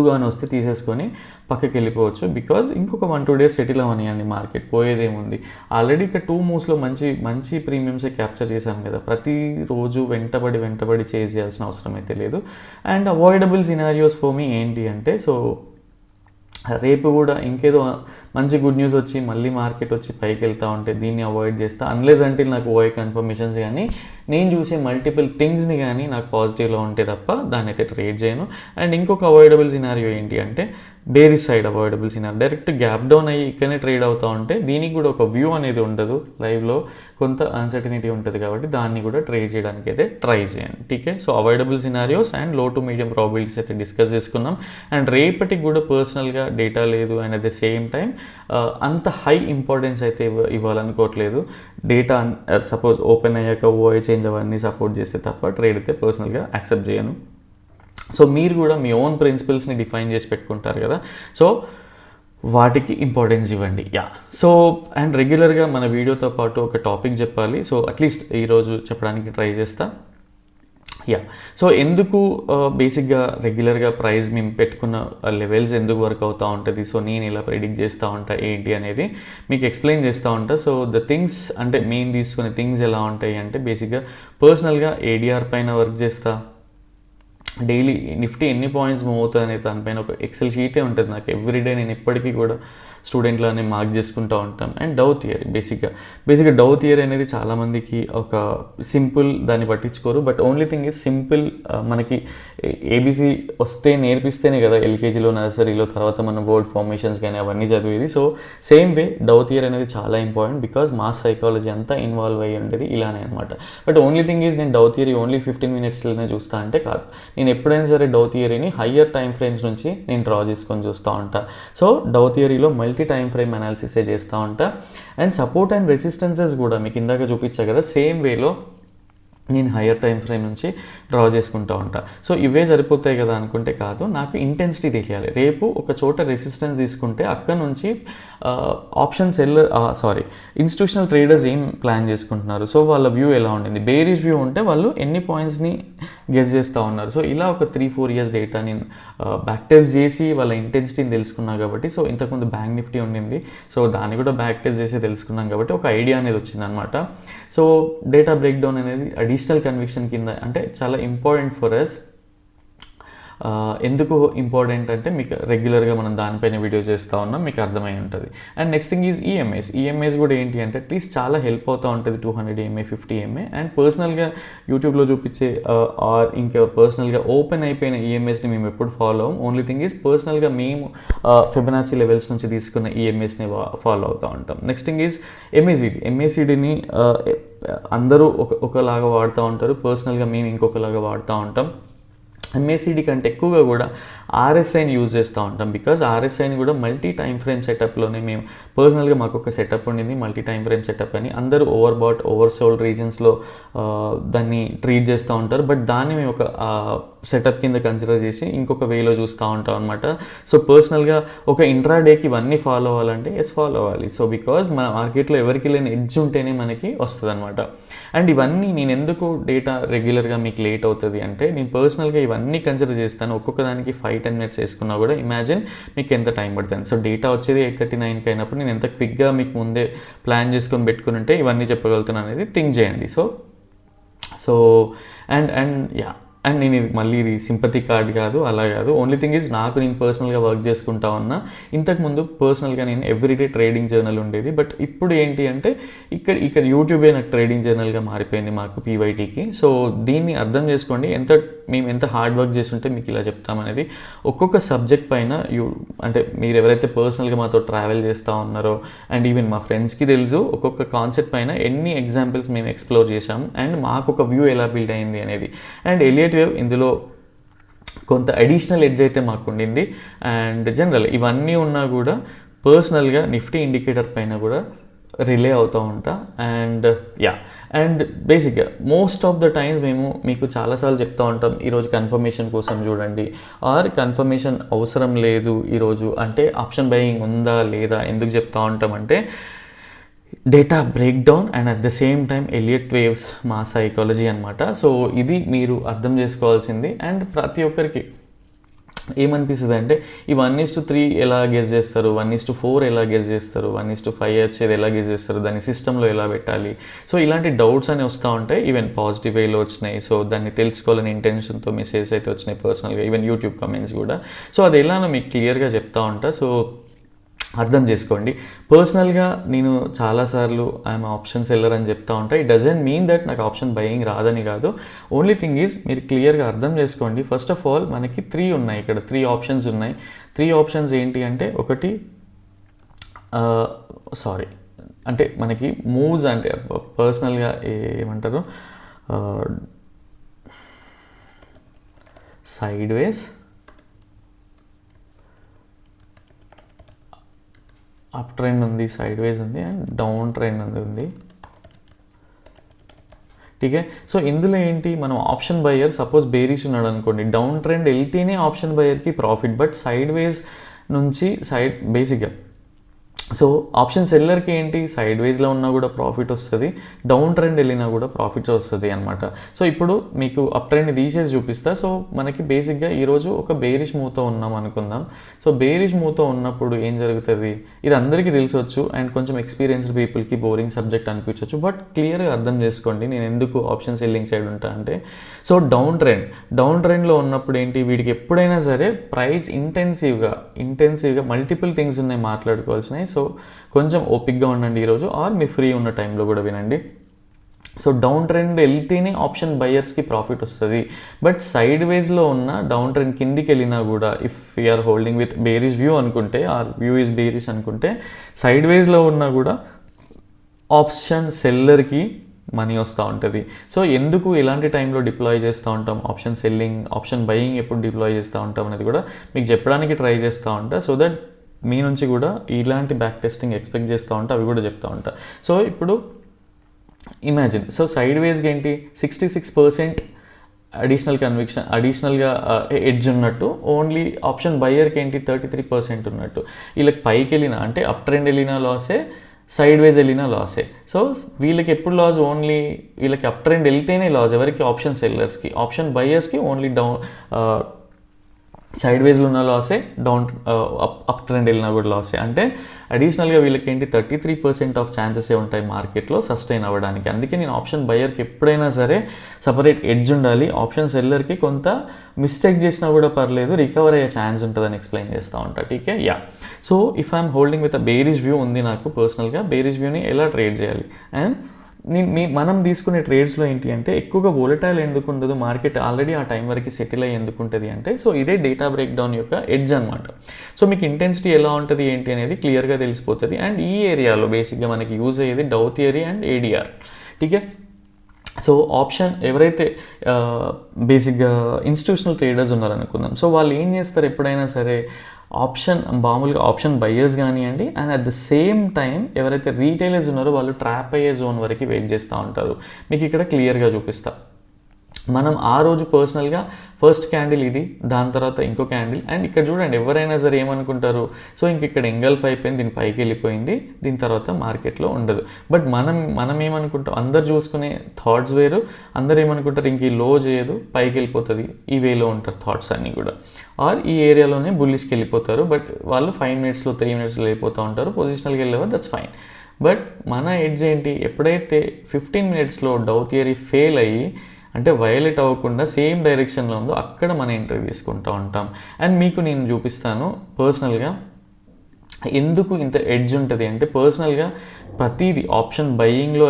కానీ వస్తే తీసేసుకొని పక్కకి వెళ్ళిపోవచ్చు. బికాజ్ ఇంకొక 1-2 డేస్ సెటిల్ అవ్వనియండి, మార్కెట్ పోయేదేముంది. ఆల్రెడీ ఇక్కడ 2 మూవ్స్లో మంచి ప్రీమియమ్సే క్యాప్చర్ చేశాం కదా. ప్రతిరోజు వెంటబడి చేయాల్సిన అవసరం అయితే లేదు. And avoidable scenarios for me ఏంటి అంటే, సో రేపు కూడా ఇంకేదో మంచి గుడ్ న్యూస్ వచ్చి మళ్ళీ మార్కెట్ వచ్చి పైకి వెళ్తూ ఉంటే దీన్ని అవాయిడ్ చేస్తా. అన్లెస్ అంటే నాకు ఓఐ కన్ఫర్మేషన్స్ కానీ నేను చూసే మల్టిపుల్ థింగ్స్ని కానీ నాకు పాజిటివ్లో ఉంటే తప్ప దాన్ని అయితే ట్రేడ్ చేయను. అండ్ ఇంకొక అవాయిడబుల్ సినారియో ఏంటి అంటే bearish side avoidable scenario, direct gap down అయ్యి ఇక్కడనే ట్రేడ్ అవుతూ ఉంటే దీనికి కూడా ఒక వ్యూ అనేది ఉండదు, లైవ్లో కొంత అన్సర్టనిటీ ఉంటుంది కాబట్టి దాన్ని కూడా ట్రేడ్ చేయడానికి అయితే ట్రై చేయండి. ఠీకే. సో అవాయిడబుల్ సినారియోస్ అండ్ లో టు మీడియం ప్రాబిలిటీస్ అయితే డిస్కస్ చేసుకున్నాం. అండ్ రేపటికి కూడా పర్సనల్గా డేటా లేదు and at the same time అంత హై ఇంపార్టెన్స్ అయితే ఇవ్వాలనుకోవట్లేదు. డేటా సపోజ్ ఓపెన్ అయ్యాక ఓఐ చేంజ్ అవన్నీ సపోర్ట్ చేస్తే తప్ప ట్రేడ్ అయితే పర్సనల్గా యాక్సెప్ట్ చేయను. సో మీరు కూడా మీ ఓన్ ప్రిన్సిపల్స్ని డిఫైన్ చేసి పెట్టుకుంటారు కదా, సో వాటికి ఇంపార్టెన్స్ ఇవ్వండి. సో అండ్ రెగ్యులర్గా మన వీడియోతో పాటు ఒక టాపిక్ చెప్పాలి. సో అట్లీస్ట్ ఈరోజు చెప్పడానికి ట్రై చేస్తా. సో ఎందుకు బేసిక్గా రెగ్యులర్గా ప్రైస్ మేము పెట్టుకున్న లెవెల్స్ ఎందుకు వర్క్ అవుతూ ఉంటుంది, సో నేను ఇలా ప్రెడిక్ట్ చేస్తూ ఉంటా ఏంటి అనేది మీకు ఎక్స్ప్లెయిన్ చేస్తూ ఉంటా. సో ద థింగ్స్ అంటే మేము తీసుకునే థింగ్స్ ఎలా ఉంటాయి అంటే బేసిక్గా పర్సనల్గా ఏడిఆర్ పైన వర్క్ చేస్తా. డైలీ నిఫ్టీ ఎన్ని పాయింట్స్ మూవ్ అవుతుంది అనే దానిపైన ఒక ఎక్సెల్ షీటే ఉంటుంది నాకు ఎవ్రీడే. నేను ఇప్పటికీ కూడా స్టూడెంట్లానే మార్క్ చేసుకుంటూ ఉంటాం. అండ్ డౌ థియరీ బేసిక్గా డౌ థియరీ అనేది చాలామందికి ఒక సింపుల్, దాన్ని పట్టించుకోరు. But only thing is simple. మనకి ఏబీసీ వస్తే నేర్పిస్తేనే కదా ఎల్కేజీలో, నర్సరీలో, తర్వాత మనం వర్డ్ ఫార్మేషన్స్ కానీ అవన్నీ చదివేది. సో సేమ్ వే డౌ థియరీ అనేది చాలా ఇంపార్టెంట్, బికాజ్ మాస్ సైకాలజీ అంతా ఇన్వాల్వ్ అయ్యి ఉండేది ఇలానే అనమాట. బట్ ఓన్లీ థింగ్ ఈజ్ నేను డౌ థియరీ ఓన్లీ 15 minutesలోనే చూస్తా అంటే కాదు. నేను ఎప్పుడైనా సరే డౌ థియరీని హయ్యర్ టైం ఫ్రేమ్స్ నుంచి నేను డ్రా చేసుకొని చూస్తూ ఉంటా. సో డౌ థియరీలో మల్టీ టైం ఫ్రేమ్ అనాలిసిసే చేస్తూ ఉంటా. అండ్ సపోర్ట్ అండ్ రెసిస్టెన్సెస్ కూడా మీకు ఇందాక చూపించా కదా, సేమ్ వేలో నేను హయ్యర్ టైం ఫ్రేమ్ నుంచి డ్రా చేసుకుంటూ ఉంటా. సో ఇవే సరిపోతాయి కదా అనుకుంటే కాదు, నాకు ఇంటెన్సిటీ తెలియాలి. రేపు ఒక చోట రెసిస్టెన్స్ తీసుకుంటే అక్కడ నుంచి ఇన్స్టిట్యూషనల్ ట్రేడర్స్ ఏం ప్లాన్ చేసుకుంటున్నారు, సో వాళ్ళ వ్యూ ఎలా ఉండింది, బేరిష్ వ్యూ ఉంటే వాళ్ళు ఎన్ని పాయింట్స్ని గెస్ చేస్తూ ఉన్నారు. సో ఇలా ఒక 3-4 years డేటా నేను బ్యాక్ టెస్ట్ చేసి వాళ్ళ ఇంటెన్సిటీని తెలుసుకున్నా కాబట్టి, సో ఇంతకుముందు బ్యాంక్ నిఫ్టీ ఉండింది, సో దాన్ని కూడా బ్యాక్ టెస్ట్ చేసి తెలుసుకున్నాం కాబట్టి ఒక ఐడియా అనేది వచ్చిందనమాట. సో డేటా బ్రేక్ డౌన్ అనేది అడిషనల్ కన్విక్షన్ కింద, అంటే చాలా ఇంపార్టెంట్ ఫర్ అస్. ఎందుకు ఇంపార్టెంట్ అంటే మీకు రెగ్యులర్గా మనం దానిపైన వీడియో చేస్తూ ఉన్నాం, మీకు అర్థమై ఉంటుంది. And next thing is EMIs కూడా ఏంటి అంటే అట్లీస్ట్ చాలా హెల్ప్ అవుతూ ఉంటుంది. 200 EMA 50 EMA అండ్ పర్సనల్గా యూట్యూబ్లో చూపించే ఆర్ ఇంకా పర్సనల్గా ఓపెన్ అయిపోయిన ఈఎంఐస్ని మేము ఎప్పుడు ఫాలో అవ్వం. ఓన్లీ థింగ్ ఈజ్ పర్సనల్గా మేము ఫిబొనాచి లెవెల్స్ నుంచి తీసుకున్న ఈఎంఐస్ని ఫాలో అవుతూ ఉంటాం. నెక్స్ట్ థింగ్ ఈజ్ ఎంఏసిడిని అందరూ ఒకలాగా వాడుతూ ఉంటారు, పర్సనల్గా మేము ఇంకొకలాగా వాడుతూ ఉంటాం. ఎంఏసిడి కంటే ఎక్కువగా కూడా ఆర్ఎస్ఐని యూజ్ చేస్తూ ఉంటాం, బికాజ్ ఆర్ఎస్ఐని కూడా మల్టీ టైం ఫ్రేమ్ సెటప్లోనే మేము పర్సనల్గా మాకు ఒక సెటప్ ఉండింది, మల్టీ టైం ఫ్రేమ్ సెటప్ అని. అందరూ ఓవర్బాట్ ఓవర్సోల్డ్ రీజన్స్లో దాన్ని ట్రీట్ చేస్తూ ఉంటారు, బట్ దాన్ని మేము ఒక సెటప్ కింద కన్సిడర్ చేసి ఇంకొక వేలో చూస్తూ ఉంటాం అనమాట. సో పర్సనల్గా ఒక ఇంట్రాడేకి ఇవన్నీ ఫాలో అవ్వాలంటే ఫాలో అవ్వాలి. సో బికాజ్ మన మార్కెట్లో ఎవరికి లేని ఎడ్జ్ ఉంటేనే మనకి వస్తుంది అనమాట. అండ్ ఇవన్నీ నేను ఎందుకు డేటా రెగ్యులర్గా మీకు లేట్ అవుతుంది అంటే, నేను పర్సనల్గా ఇవన్నీ కన్సిడర్ చేస్తాను. ఒక్కొక్క దానికి 5-10 minutes వేసుకున్నా కూడా ఇమాజిన్ మీకు ఎంత టైం పడుతుంది. సో డేటా వచ్చేది 8:39కి అయినప్పుడు నేను ఎంత క్విక్గా మీకు ముందే ప్లాన్ చేసుకొని పెట్టుకుని ఉంటే ఇవన్నీ చెప్పగలుగుతున్నాను అనేది థింక్ చేయండి. సో అండ్ నేను మళ్ళీ ఇది సింపతి కార్డ్ కాదు, అలా కాదు. ఓన్లీ థింగ్ ఈజ్ నాకు నేను పర్సనల్గా వర్క్ చేసుకుంటా ఉన్నా. ఇంతకుముందు పర్సనల్గా నేను ఎవ్రీడే ట్రేడింగ్ జర్నల్ ఉండేది, బట్ ఇప్పుడు ఏంటి అంటే ఇక్కడ యూట్యూబే నాకు ట్రేడింగ్ జర్నల్గా మారిపోయింది మాకు పీవైటీకి. సో దీన్ని అర్థం చేసుకోండి, మేము ఎంత హార్డ్ వర్క్ చేస్తుంటే మీకు ఇలా చెప్తామనేది. ఒక్కొక్క సబ్జెక్ట్ పైన అంటే మీరు ఎవరైతే పర్సనల్గా మాతో ట్రావెల్ చేస్తూ ఉన్నారో అండ్ ఈవెన్ మా ఫ్రెండ్స్కి తెలుసు ఒక్కొక్క కాన్సెప్ట్ పైన ఎన్ని ఎగ్జాంపుల్స్ మేము ఎక్స్ప్లోర్ చేసాము అండ్ మాకు ఒక వ్యూ ఎలా బిల్డ్ అయింది అనేది. అండ్ ఎలియట్ వేవ్ ఇందులో కొంత అడిషనల్ ఎడ్జ్ అయితే మాకు ఉండింది. అండ్ జనరల్ ఇవన్నీ ఉన్నా కూడా పర్సనల్గా నిఫ్టీ ఇండికేటర్ పైన కూడా రిలే అవుతూ ఉంటా. అండ్ బేసిక్గా మోస్ట్ ఆఫ్ ద టైమ్స్ మేము మీకు చాలాసార్లు చెప్తూ ఉంటాం, ఈరోజు కన్ఫర్మేషన్ కోసం చూడండి, ఆర్ కన్ఫర్మేషన్ అవసరం లేదు ఈరోజు అంటే ఆప్షన్ బయింగ్ ఉందా లేదా. ఎందుకు చెప్తూ ఉంటామంటే data break down and at the same time Elliott waves మా సైకాలజీ అనమాట. సో ఇది మీరు అర్థం చేసుకోవాల్సింది. అండ్ ప్రతి ఒక్కరికి ఏమనిపిస్తుంది అంటే ఈ 1:3 ఎలా గెస్ చేస్తారు, 1:4 ఎలా గెస్ చేస్తారు, 1:5 వచ్చేది ఎలా గెస్ చేస్తారు, దాన్ని సిస్టంలో ఎలా పెట్టాలి. సో ఇలాంటి డౌట్స్ అని వస్తూ ఉంటాయి. ఈవెన్ పాజిటివ్ వేలో వచ్చినాయి, సో దాన్ని తెలుసుకోవాలని ఇంటెన్షన్తో మెసేజ్ అయితే వచ్చినాయి పర్సనల్గా, ఈవెన్ యూట్యూబ్ కమెంట్స్ కూడా. సో అది ఎలానో మీకు క్లియర్గా చెప్తా ఉంటా. సో అర్థం చేసుకోండి. పర్సనల్గా నేను చాలాసార్లు ఐఎమ్ ఆప్షన్ సెల్లర్ అని చెప్తా ఉంటా. ఇట్ డజంట్ మీన్ దట్ నాకు ఆప్షన్ బయింగ్ రాదని కాదు. ఓన్లీ థింగ్ ఈజ్ మీరు క్లియర్గా అర్థం చేసుకోండి. ఫస్ట్ ఆఫ్ ఆల్ మనకి 3 ఉన్నాయి, ఇక్కడ 3 ఆప్షన్స్ ఉన్నాయి. 3 ఆప్షన్స్ ఏంటి అంటే, ఒకటి అంటే మనకి మూవ్స్ అంటే పర్సనల్గా ఏమంటారు, సైడ్ వేస్, అప్ ట్రెండ్ ఉంది, సైడ్ వేస్ ఉంది అండ్ డౌన్ ట్రెండ్ ఉంది. ఠీకే. సో ఇందులో ఏంటి, మనం ఆప్షన్ బయర్ సపోజ్ బేరిష్ ఉన్నాడు అనుకోండి, డౌన్ ట్రెండ్ వెళ్తేనే ఆప్షన్ బయర్కి ప్రాఫిట్, బట్ సైడ్ వేస్ నుంచి బేసిక్గా సో ఆప్షన్ సెల్లర్కి ఏంటి, సైడ్ వేస్లో ఉన్నా కూడా ప్రాఫిట్ వస్తుంది, డౌన్ ట్రెండ్ వెళ్ళినా కూడా ప్రాఫిట్ వస్తుంది అనమాట. సో ఇప్పుడు మీకు అప్ ట్రెండ్ని తీసేసి చూపిస్తా. సో మనకి బేసిక్గా ఈరోజు ఒక బేరిష్ మూవ్తో ఉన్నాం అనుకుందాం. సో బేరిష్ మూవ్తో ఉన్నప్పుడు ఏం జరుగుతుంది, ఇది అందరికీ తెలిసొచ్చు అండ్ కొంచెం ఎక్స్పీరియన్స్డ్ పీపుల్కి బోరింగ్ సబ్జెక్ట్ అనిపించవచ్చు, బట్ క్లియర్గా అర్థం చేసుకోండి నేను ఎందుకు ఆప్షన్ సెల్లింగ్ సైడ్ ఉంటా అంటే. సో డౌన్ ట్రెండ్లో ఉన్నప్పుడు ఏంటి, వీడికి ఎప్పుడైనా సరే ప్రైస్ ఇంటెన్సివ్గా మల్టిపుల్ థింగ్స్ ఉన్నాయి మాట్లాడుకోవాల్సినవి. సో కొంచెం ఓపిక్గా ఉండండి ఈరోజు, ఆర్ మీ ఫ్రీ ఉన్న టైంలో కూడా వినండి. సో డౌన్ ట్రెండ్ వెళ్తేనే ఆప్షన్ బయర్స్కి ప్రాఫిట్ వస్తుంది, బట్ సైడ్ వేస్లో ఉన్న డౌన్ ట్రెండ్ కిందికి వెళ్ళినా కూడా if you're holding with bearish view అనుకుంటే, ఆర్ వ్యూ ఈజ్ బేరిష్ అనుకుంటే, సైడ్ వేస్లో ఉన్నా కూడా ఆప్షన్ సెల్లర్కి మనీ వస్తూ ఉంటుంది. సో ఎందుకు ఇలాంటి టైంలో డిప్లాయ్ చేస్తూ ఉంటాం ఆప్షన్ సెల్లింగ్, ఆప్షన్ బయింగ్ ఎప్పుడు డిప్లాయ్ చేస్తూ ఉంటాం అనేది కూడా మీకు చెప్పడానికి ట్రై చేస్తూ ఉంటా. సో దట్ మీ నుంచి కూడా ఇలాంటి బ్యాక్ టెస్టింగ్ ఎక్స్పెక్ట్ చేస్తూ ఉంటా, అవి కూడా చెప్తూ ఉంటా. సో ఇప్పుడు ఇమాజిన్, సో సైడ్ వేస్గా ఏంటి 66% అడిషనల్గా ఎడ్జ్ ఉన్నట్టు, ఓన్లీ ఆప్షన్ బయ్యర్కి ఏంటి 33% ఉన్నట్టు. వీళ్ళకి పైకి వెళ్ళినా అంటే అప్ ట్రెండ్ వెళ్ళినా లాసే, సైడ్ వేస్ వెళ్ళినా లాసే. సో వీళ్ళకి ఎప్పుడు లాస్, ఓన్లీ వీళ్ళకి అప్ ట్రెండ్ వెళ్తేనే లాస్. ఎవరికి, ఆప్షన్ సెల్లర్స్కి. ఆప్షన్ బయ్యర్స్కి ఓన్లీ డౌన్ సైడ్ వేస్లో ఉన్న లాసే, అప్ ట్రెండ్ వెళ్ళినా కూడా లాసే. అంటే అడిషనల్గా వీళ్ళకి ఏంటి 33% ఆఫ్ ఛాన్సెసే ఉంటాయి మార్కెట్లో సస్టైన్ అవ్వడానికి. అందుకే నేను ఆప్షన్ బయర్కి ఎప్పుడైనా సరే సపరేట్ ఎడ్జ్ ఉండాలి, ఆప్షన్ సెల్లర్కి కొంత మిస్టేక్ చేసినా కూడా పర్లేదు, రికవర్ అయ్యే ఛాన్స్ ఉంటుందని ఎక్స్ప్లెయిన్ చేస్తూ ఉంటా. టీకే, yeah. So if I'm holding with a bearish view ఉంది నాకు పర్సనల్గా, బేరిష్ వ్యూని ఎలా ట్రేడ్ చేయాలి, అండ్ మనం తీసుకునే ట్రేడ్స్లో ఏంటి అంటే ఎక్కువగా వోలటైల్ ఎందుకు ఉండదు, మార్కెట్ ఆల్రెడీ ఆ టైం వరకు సెటిల్ అయ్యి ఎందుకు ఉంటుంది అంటే, సో ఇదే డేటా బ్రేక్ డౌన్ యొక్క ఎడ్జ్ అనమాట. సో మీకు ఇంటెన్సిటీ ఎలా ఉంటుంది ఏంటి అనేది క్లియర్గా తెలిసిపోతుంది. అండ్ ఈ ఏరియాలో బేసిక్గా మనకి యూజ్ అయ్యేది డౌ థియరీ అండ్ ఏడిఆర్. ఠీకే. సో ఆప్షన్ ఎవరైతే బేసిక్గా ఇన్స్టిట్యూషనల్ ట్రేడర్స్ ఉన్నారనుకుందాం, సో వాళ్ళు ఏం చేస్తారు ఎప్పుడైనా సరే, మామూలుగా ఆప్షన్ బయ్యర్స్ కానివ్వండి, and at the same time ఎవరైతే రీటైలర్స్ ఉన్నారో వాళ్ళు ట్రాప్ అయ్యే జోన్ వరకు వెయిట్ చేస్తూ ఉంటారు. మీకు ఇక్కడ క్లియర్గా చూపిస్తా. మనం ఆ రోజు పర్సనల్గా ఫస్ట్ క్యాండిల్ ఇది, దాని తర్వాత ఇంకో క్యాండిల్, అండ్ ఇక్కడ చూడండి ఎవరైనా సరే ఏమనుకుంటారు, సో ఇంక ఇక్కడ ఎంగల్ఫ్ అయిపోయింది, దీని పైకి వెళ్ళిపోయింది, దీని తర్వాత మార్కెట్లో ఉండదు. బట్ మనం ఏమనుకుంటాం, అందరు చూసుకునే థాట్స్ వేరు, అందరు ఏమనుకుంటారు ఇంక ఈ లో చేయదు పైకి వెళ్ళిపోతుంది, ఈ వేలో ఉంటారు థాట్స్ అన్నీ కూడా, ఆర్ ఈ ఏరియాలోనే బుల్లిష్కి వెళ్ళిపోతారు. బట్ వాళ్ళు 5 మినిట్స్లో 3 మినిట్స్లో వెళ్ళిపోతూ ఉంటారు, పొజిషనల్కి వెళ్ళేవారు, దట్స్ ఫైన్. బట్ మన ఎడ్జ్ ఏంటి, ఎప్పుడైతే 15 మినిట్స్లో డౌ థియరీ ఫెయిల్ అయ్యి అంటే వయలేట్ అవ్వకుండా సేమ్ డైరెక్షన్లో ఉందో అక్కడ మన ఎంట్రీ తీసుకుంటూ ఉంటాం. అండ్ మీకు నేను చూపిస్తాను పర్సనల్గా ఎందుకు ఇంత ఎడ్జ్ ఉంటుంది అంటే, పర్సనల్గా ప్రతిదీ ఆప్షన్ బయింగ్లో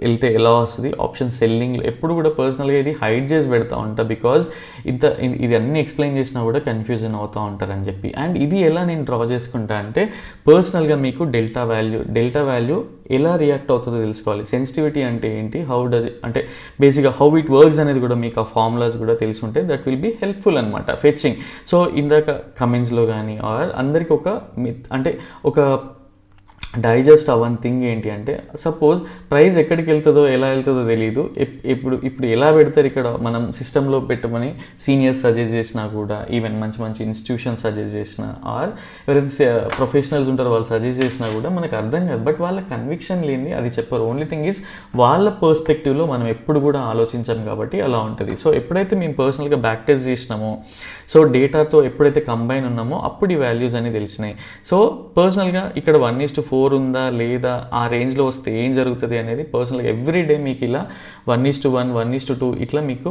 వెళ్తే ఎలా వస్తుంది, ఆప్షన్ సెల్లింగ్లో ఎప్పుడు కూడా పర్సనల్గా ఇది హైడ్ చేసి పెడతా ఉంటా, బికాజ్ ఇది అన్నీ ఎక్స్ప్లెయిన్ చేసినా కూడా కన్ఫ్యూజన్ అవుతూ ఉంటారని చెప్పి. అండ్ ఇది ఎలా నేను డ్రా చేసుకుంటా అంటే, పర్సనల్గా మీకు డెల్టా వాల్యూ ఎలా రియాక్ట్ అవుతుందో తెలుసుకోవాలి. సెన్సిటివిటీ అంటే ఏంటి, అంటే బేసిక్గా హౌ ఇట్ వర్క్స్ అనేది కూడా మీకు ఆ ఫార్ములాస్ కూడా తెలుసుంటే దట్ విల్ బీ హెల్ప్ఫుల్ అనమాట ఫెచ్చింగ్. సో ఇందాక కమెంట్స్లో కానీ ఆర్ అందరికీ అంటే ఒక డైజెస్ట్ అవ్వని థింగ్ ఏంటి అంటే, సపోజ్ ప్రైస్ ఎక్కడికి వెళ్తుందో ఎలా వెళ్తుందో తెలియదు, ఇప్పుడు ఎలా పెడతారు ఇక్కడ మనం సిస్టంలో పెట్టమని సీనియర్స్ సజెస్ట్ చేసినా కూడా, ఈవెన్ మంచి ఇన్స్టిట్యూషన్స్ సజెస్ట్ చేసినా, ఆర్ ఎవరైతే ప్రొఫెషనల్స్ ఉంటారో వాళ్ళు సజెస్ట్ చేసినా కూడా మనకు అర్థం కాదు. బట్ వాళ్ళ కన్విక్షన్ లేని అది చెప్పరు. ఓన్లీ థింగ్ ఈజ్ వాళ్ళ పర్స్పెక్టివ్లో మనం ఎప్పుడు కూడా ఆలోచించాం కాబట్టి అలా ఉంటుంది. సో ఎప్పుడైతే మేము పర్సనల్గా బ్యాక్ టెస్ట్ చేసినామో, సో డేటాతో ఎప్పుడైతే కంబైన్ ఉన్నామో అప్పుడు ఈ వాల్యూస్ అని తెలిసినాయి. సో పర్సనల్గా ఇక్కడ 1:4 ఉందా లేదా, ఆ రేంజ్లో వస్తే ఏం జరుగుతుంది అనేది పర్సనల్గా ఎవ్రీడే మీకు ఇలా 1:1, 1:2 ఇట్లా మీకు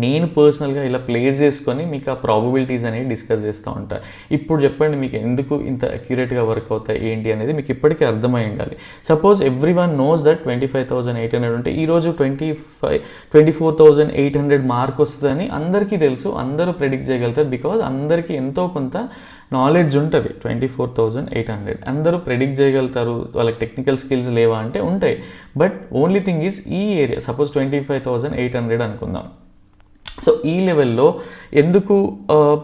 నేను పర్సనల్గా ఇలా ప్లేస్ చేసుకొని మీకు ఆ ప్రాబబిలిటీస్ అనేవి డిస్కస్ చేస్తూ ఉంటాను. ఇప్పుడు చెప్పండి మీకు ఎందుకు ఇంత అక్యురేట్గా వర్క్ అవుతాయి ఏంటి అనేది మీకు ఇప్పటికీ అర్థమై ఉండాలి. సపోజ్ ఎవ్రీవన్ నోస్ దట్ 25,800 ఉంటే ఈరోజు 24,800 మార్క్ వస్తుందని అందరికీ తెలుసు, అందరూ ప్రెడిక్ట్ చేయగలుగుతారు, బికాజ్ అందరికీ ఎంతో కొంత నాలెడ్జ్ ఉంటుంది. 24,800 అందరూ ప్రెడిక్ట్ చేయగలుగుతారు, వాళ్ళకి టెక్నికల్ స్కిల్స్ లేవా అంటే ఉంటాయి. బట్ ఓన్లీ థింగ్ ఈజ్ ఈ ఏరియా, సపోజ్ 25,800 అనుకుందాం, సో ఈ లెవెల్లో ఎందుకు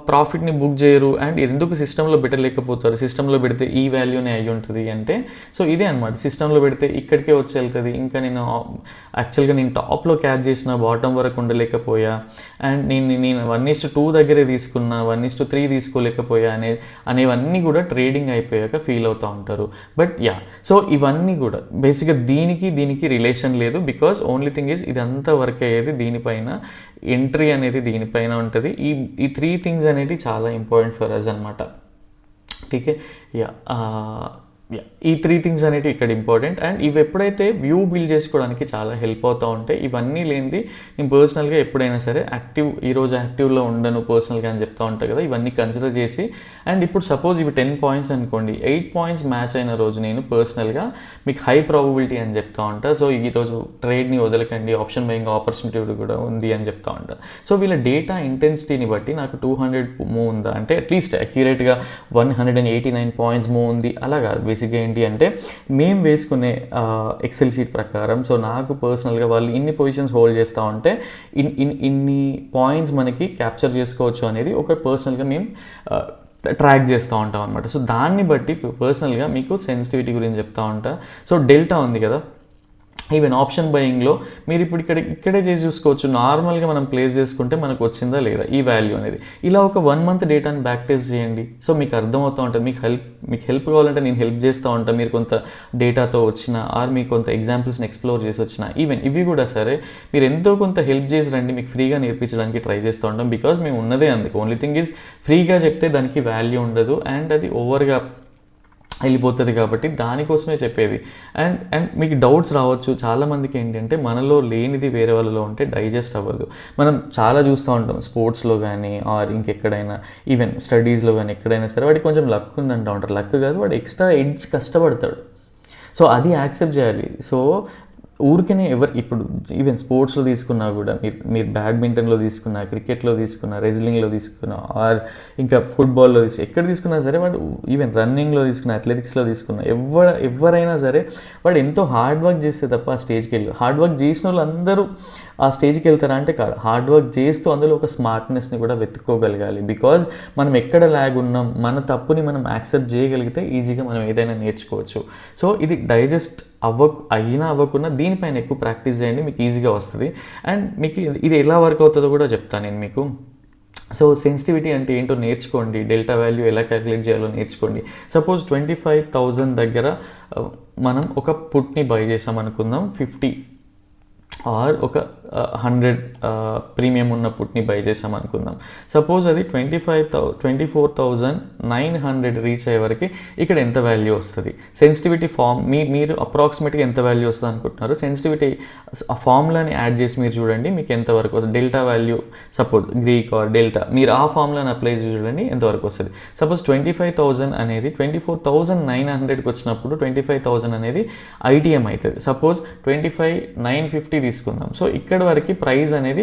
ప్రాఫిట్ని బుక్ చేయరు అండ్ ఎందుకు సిస్టంలో పెట్టలేకపోతారు, సిస్టంలో పెడితే ఈ వాల్యూనే అయ్యి ఉంటుంది అంటే సో ఇదే అనమాట. సిస్టంలో పెడితే ఇక్కడికే వచ్చి వెళ్తుంది, ఇంకా నేను యాక్చువల్గా నేను టాప్లో క్యాచ్ చేసిన బాటమ్ వరకు ఉండలేకపోయా, అండ్ నేను 1:2 దగ్గరే తీసుకున్నా, 1:3 తీసుకోలేకపోయా అనేవన్నీ కూడా ట్రేడింగ్ అయిపోయాక ఫీల్ అవుతూ ఉంటారు. బట్ యా, సో ఇవన్నీ కూడా బేసిక్గా దీనికి రిలేషన్ లేదు, బికాజ్ ఓన్లీ థింగ్ ఈజ్ ఇదంతా వర్క్ అయ్యేది దీనిపైన, ఎంట్రీ అనేది దీనిపైన ఉంటుంది. ఈ 3 థింగ్స్ అనేవి చాలా ఇంపార్టెంట్ ఫర్ అస్ అనమాట. ఠీకే, యా ఈ 3 థింగ్స్ అనేవి ఇక్కడ ఇంపార్టెంట్. అండ్ ఇవి ఎప్పుడైతే వ్యూ బిల్డ్ చేసుకోవడానికి చాలా హెల్ప్ అవుతూ ఉంటాయి. ఇవన్నీ లేనిది నేను పర్సనల్గా ఎప్పుడైనా సరే ఈరోజు యాక్టివ్లో ఉండను పర్సనల్గా అని చెప్తా ఉంటాను కదా, ఇవన్నీ కన్సిడర్ చేసి. అండ్ ఇప్పుడు సపోజ్ ఇవి 10 పాయింట్స్ అనుకోండి, 8 పాయింట్స్ మ్యాచ్ అయిన రోజు నేను పర్సనల్గా మీకు హై ప్రాబబిలిటీ అని చెప్తా ఉంటా. సో ఈరోజు ట్రేడ్ని వదలకండి, ఆప్షన్ బయింగ్ ఆపర్చునిటీ కూడా ఉంది అని చెప్తా ఉంటా. సో వీళ్ళ డేటా ఇంటెన్సిటీని బట్టి నాకు 200 మూవ్ ఉందా అంటే అట్లీస్ట్ అక్యురేట్గా 189 పాయింట్స్ మూవ్ ఉంది అలా కాదు. బేసిక్గా ఏంటి అంటే మేము వేసుకునే ఎక్సెల్ షీట్ ప్రకారం, సో నాకు పర్సనల్గా వాళ్ళు ఇన్ని పొజిషన్స్ హోల్డ్ చేస్తూ ఉంటే ఇన్ని పాయింట్స్ మనకి క్యాప్చర్ చేసుకోవచ్చు అనేది ఒక పర్సనల్గా మేము ట్రాక్ చేస్తూ ఉంటాం అనమాట. సో దాన్ని బట్టి పర్సనల్గా మీకు సెన్సిటివిటీ గురించి చెప్తా ఉంటా. సో డెల్టా ఉంది కదా, ఈవెన్ ఆప్షన్ బయింగ్లో మీరు ఇప్పుడు ఇక్కడే చేసి చూసుకోవచ్చు. నార్మల్గా మనం ప్లేస్ చేసుకుంటే మనకు వచ్చిందా లేదా ఈ వాల్యూ అనేది. ఇలా ఒక 1 మంత్ డేటాని బ్యాక్ టెస్ట్ చేయండి. సో మీకు అర్థమవుతూ ఉంటుంది. మీకు హెల్ప్ కావాలంటే నేను హెల్ప్ చేస్తూ ఉంటాను. మీరు కొంత డేటాతో వచ్చిన ఆర్ మీకు కొంత ఎగ్జాంపుల్స్ని ఎక్స్ప్లోర్ చేసి వచ్చిన ఈవెన్ ఇవి కూడా సరే మీరు ఎంతో కొంత హెల్ప్ చేసి రండి, మీకు ఫ్రీగా నేర్పించడానికి ట్రై చేస్తూ ఉంటాం. బికాజ్ మేము ఉన్నదే అందుకు. ఓన్లీ థింగ్ ఈజ్ ఫ్రీగా చెప్తే దానికి వాల్యూ ఉండదు అండ్ అది ఓవర్గా వెళ్ళిపోతుంది, కాబట్టి దానికోసమే చెప్పేది. అండ్ మీకు డౌట్స్ రావచ్చు చాలామందికి ఏంటంటే మనలో లేనిది వేరే వాళ్ళలో ఉంటే డైజెస్ట్ అవ్వదు. మనం చాలా చూస్తూ ఉంటాం స్పోర్ట్స్లో కానీ ఆర్ ఇంకెక్కడైనా ఈవెన్ స్టడీస్లో కానీ ఎక్కడైనా సరే వాడికి కొంచెం లక్ ఉందంటూ ఉంటారు. లక్ కాదు, వాడు ఎక్స్ట్రా ఎడ్జ్ కష్టపడతాడు. సో అది యాక్సెప్ట్ చేయాలి. సో ఊరికనే ఇప్పుడు ఈవెన్ స్పోర్ట్స్లో తీసుకున్నా కూడా మీరు బ్యాడ్మింటన్లో తీసుకున్నా, క్రికెట్లో తీసుకున్నా, రెజ్లింగ్లో తీసుకున్నా ఆర్ ఇంకా ఫుట్బాల్లో ఎక్కడ తీసుకున్నా సరే వాడు ఈవెన్ రన్నింగ్లో తీసుకున్నా, అథ్లెటిక్స్లో తీసుకున్నా ఎవరైనా సరే వాడు ఎంతో హార్డ్ వర్క్ చేస్తే తప్ప ఆ స్టేజ్కి వెళ్ళి హార్డ్ వర్క్ చేసిన వాళ్ళు అందరూ ఆ స్టేజ్కి వెళ్తారా అంటే కాదు. హార్డ్ వర్క్ చేస్తూ అందులో ఒక స్మార్ట్నెస్ని కూడా వెతుక్కోగలగాలి. బికాజ్ మనం ఎక్కడ ల్యాగ్ ఉన్నాం, మన తప్పుని మనం యాక్సెప్ట్ చేయగలిగితే ఈజీగా మనం ఏదైనా నేర్చుకోవచ్చు. సో ఇది డైజెస్ట్ అవ్వకున్నా దీనిపైన ఎక్కువ ప్రాక్టీస్ చేయండి, మీకు ఈజీగా వస్తుంది. అండ్ మీకు ఇది ఎలా వర్క్ అవుతుందో కూడా చెప్తాను నేను మీకు. సో సెన్సిటివిటీ అంటే ఏంటో నేర్చుకోండి, డెల్టా వాల్యూ ఎలా క్యాలిక్యులేట్ చేయాలో నేర్చుకోండి. సపోజ్ 25,000 దగ్గర మనం ఒక పుట్ని బై చేసాం అనుకుందాం, 50 ఆర్ ఒక 100 ప్రీమియం ఉన్న పుట్ని బై చేసాం అనుకుందాం. సపోజ్ అది 24,900 రీచ్ అయ్యే వరకు ఇక్కడ ఎంత వాల్యూ వస్తుంది? సెన్సిటివిటీ ఫామ్ మీరు అప్రాక్సిమేట్గా ఎంత వాల్యూ వస్తుంది అనుకుంటున్నారు? సెన్సిటివిటీ ఆ ఫార్ములాని యాడ్ చేసి మీరు చూడండి మీకు ఎంతవరకు వస్తుంది. Delta value suppose Greek R delta మీరు ఆ ఫార్ములాని అప్లై చేసి చూడండి ఎంతవరకు వస్తుంది. సపోజ్ 25,000 అనేది 24,900కి వచ్చినప్పుడు 25,000 అనేది ఐటీఎం అవుతుంది. సపోజ్ 25,950 తీసుకుందాం. సో ఇక్కడ వరకు ప్రైస్ అనేది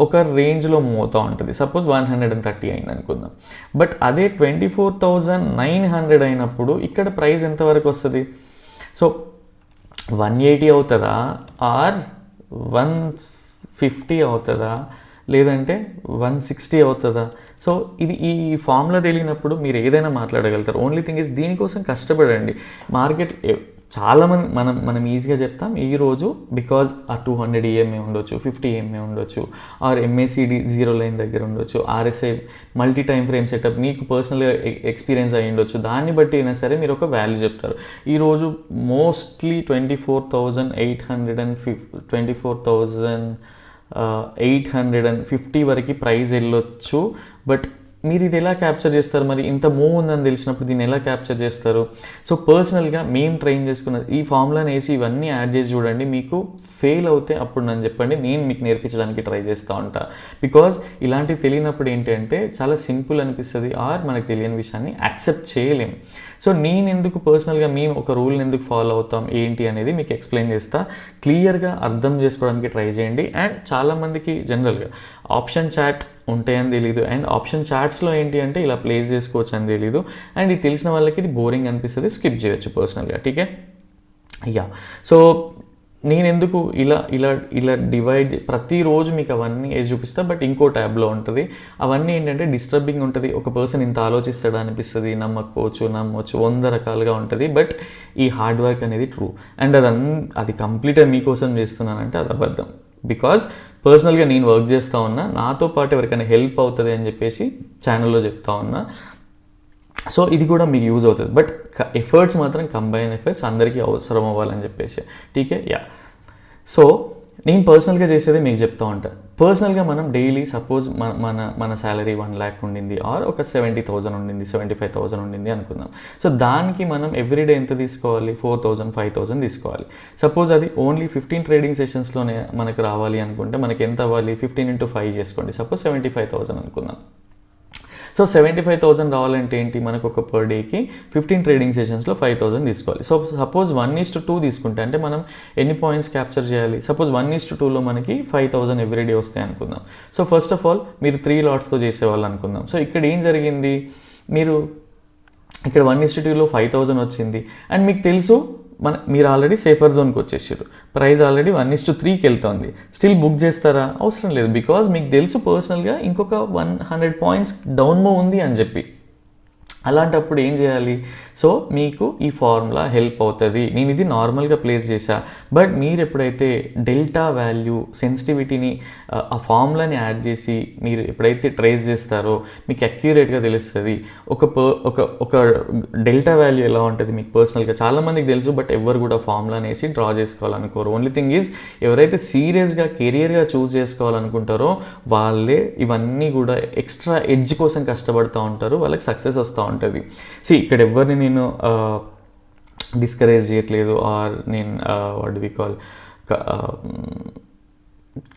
ఒక రేంజ్లో మూవ్ అవుతూ ఉంటుంది. సపోజ్ 130 అయింది అనుకుందాం. బట్ అదే 24,900 అయినప్పుడు ఇక్కడ ప్రైస్ ఎంతవరకు వస్తుంది? సో 180 అవుతుందా ఆర్ 150 అవుతుందా లేదంటే 160 అవుతుందా? సో ఇది ఈ ఫార్ములా తెలియనప్పుడు మీరు ఏదైనా మాట్లాడగలుగుతారు. ఓన్లీ థింగ్ ఇస్ దీనికోసం కష్టపడండి. మార్కెట్ చాలామంది మనం ఈజీగా చెప్తాం ఈరోజు బికాజ్ ఆ 200 EMA ఉండొచ్చు, 50 EMA ఉండొచ్చు, ఆర్ MACD 0 లైన్ దగ్గర ఉండొచ్చు, RSI multi time frame setup మీకు పర్సనల్గా ఎక్స్పీరియన్స్ అయ్యి ఉండొచ్చు. దాన్ని బట్టి అయినా సరే మీరు ఒక వాల్యూ చెప్తారు. ఈరోజు మోస్ట్లీ 24,850 వరకు ప్రైస్ వెళ్ళొచ్చు. బట్ మీరు ఇది ఎలా క్యాప్చర్ చేస్తారు? మరి ఇంత మూవ్ ఉందని తెలిసినప్పుడు దీన్ని ఎలా క్యాప్చర్ చేస్తారు? సో పర్సనల్గా మేము ట్రైన్ చేసుకున్న ఈ ఫార్ములాని వేసి ఇవన్నీ యాడ్ చేసి చూడండి. మీకు ఫెయిల్ అవుతే అప్పుడు నన్ను చెప్పండి, నేను మీకు నేర్పించడానికి ట్రై చేస్తూ ఉంటా. బికాజ్ ఇలాంటివి తెలియనప్పుడు ఏంటంటే చాలా సింపుల్ అనిపిస్తుంది ఆర్ మనకు తెలియని విషయాన్ని యాక్సెప్ట్ చేయలేం. సో నేను ఎందుకు పర్సనల్గా మేము ఒక రూల్ని ఎందుకు ఫాలో అవుతాం ఏంటి అనేది మీకు ఎక్స్ప్లెయిన్ చేస్తా. క్లియర్గా అర్థం చేసుకోవడానికి ట్రై చేయండి. అండ్ చాలామందికి జనరల్గా ఆప్షన్ చాట్ ఉంటాయని తెలీదు. అండ్ ఆప్షన్ చాట్స్లో ఏంటి అంటే ఇలా ప్లేస్ చేసుకోవచ్చు అని తెలీదు. అండ్ ఇది తెలిసిన వాళ్ళకి ఇది బోరింగ్ అనిపిస్తుంది, స్కిప్ చేయొచ్చు పర్సనల్గా. ఠీకే, యా. సో నేను ఎందుకు ఇలా ఇలా ఇలా డివైడ్ ప్రతిరోజు మీకు అవన్నీ వేసి చూపిస్తా, బట్ ఇంకో ట్యాబ్లో ఉంటుంది. అవన్నీ ఏంటంటే డిస్టర్బింగ్ ఉంటుంది. ఒక పర్సన్ ఇంత ఆలోచిస్తాడా అనిపిస్తుంది, నమ్మకపోవచ్చు, నమ్మవచ్చు, 100 రకాలుగా ఉంటుంది. బట్ ఈ హార్డ్ వర్క్ అనేది ట్రూ. అండ్ అది కంప్లీట్గా మీకోసం చేస్తున్నానంటే అది అబద్ధం. బికాజ్ పర్సనల్గా నేను వర్క్ చేస్తూ ఉన్నా, నాతో పాటు ఎవరికైనా హెల్ప్ అవుతుంది అని చెప్పేసి ఛానల్లో చెప్తా ఉన్నా. సో ఇది కూడా మీకు యూజ్ అవుతుంది. బట్ ఎఫర్ట్స్ మాత్రం కంబైన్ ఎఫర్ట్స్ అందరికీ అవసరం అవ్వాలని చెప్పేసి. టీకే యా. సో నేను పర్సనల్గా చేసేది మీకు చెప్తా ఉంటాను. పర్సనల్గా మనం డైలీ సపోజ్ మన శాలరీ 1 lakh ఉండింది, ఆర్ ఒక 70,000 ఉండింది, 75,000 ఉండింది అనుకుందాం. సో దానికి మనం ఎవ్రీడే ఎంత తీసుకోవాలి? 4,000, 5,000 తీసుకోవాలి. సపోజ్ అది ఓన్లీ 15 ట్రేడింగ్ సెషన్స్లోనే మనకు రావాలి అనుకుంటే మనకి ఎంత అవ్వాలి? 15 into 5 చేసుకోండి. సపోజ్ 75,000 అనుకుందాం. సో 75,000 రావాలంటే ఏంటి? మనకు ఒక పర్ డేకి 15 ట్రేడింగ్ సెషన్స్లో 5,000 తీసుకోవాలి. సో సపోజ్ 1:2 తీసుకుంటే అంటే మనం ఎన్ని పాయింట్స్ క్యాప్చర్ చేయాలి? సపోజ్ 1:2లో మనకి 5,000 ఎవ్రీడే వస్తాయి అనుకుందాం. సో ఫస్ట్ ఆఫ్ ఆల్ మీరు 3 లాట్స్తో చేసేవాళ్ళు అనుకుందాం. సో ఇక్కడ ఏం జరిగింది? మీరు ఇక్కడ 1:2లో 5,000 వచ్చింది అండ్ మీకు తెలుసు మీరు ఆల్రెడీ సేఫర్ జోన్కి వచ్చేసారు. ప్రైస్ ఆల్రెడీ 1:3కి వెళ్తుంది. స్టిల్ బుక్ చేస్తారా? అవసరం లేదు. బికాజ్ మీకు తెలుసు పర్సనల్గా ఇంకొక 100 పాయింట్స్ డౌన్ మూవ్ ఉంది అని చెప్పి. అలాంటప్పుడు ఏం చేయాలి? సో మీకు ఈ ఫార్ములా హెల్ప్ అవుతుంది. నేను ఇది నార్మల్గా ప్లేస్ చేశా, బట్ మీరు ఎప్పుడైతే డెల్టా వాల్యూ సెన్సిటివిటీని ఆ ఫార్ములాని యాడ్ చేసి మీరు ఎప్పుడైతే ట్రేస్ చేస్తారో మీకు అక్యురేట్గా తెలుస్తుంది. ఒక డెల్టా వాల్యూ ఎలా ఉంటుంది మీకు పర్సనల్గా చాలామందికి తెలుసు, బట్ ఎవరు కూడా ఫార్ములాని వేసి డ్రా చేసుకోవాలనుకోరు. ఓన్లీ థింగ్ ఈజ్ ఎవరైతే సీరియస్గా కెరియర్గా చూస్ చేసుకోవాలనుకుంటారో వాళ్ళే ఇవన్నీ కూడా ఎక్స్ట్రా ఎడ్జ్ కోసం కష్టపడుతూ ఉంటారు, వాళ్ళకి సక్సెస్ వస్తూ ఉంటుంది. ఇక్కడ ఎవరిని నేను డిస్కరేజ్ చేయట్లేదు, ఆర్ నేను what do we call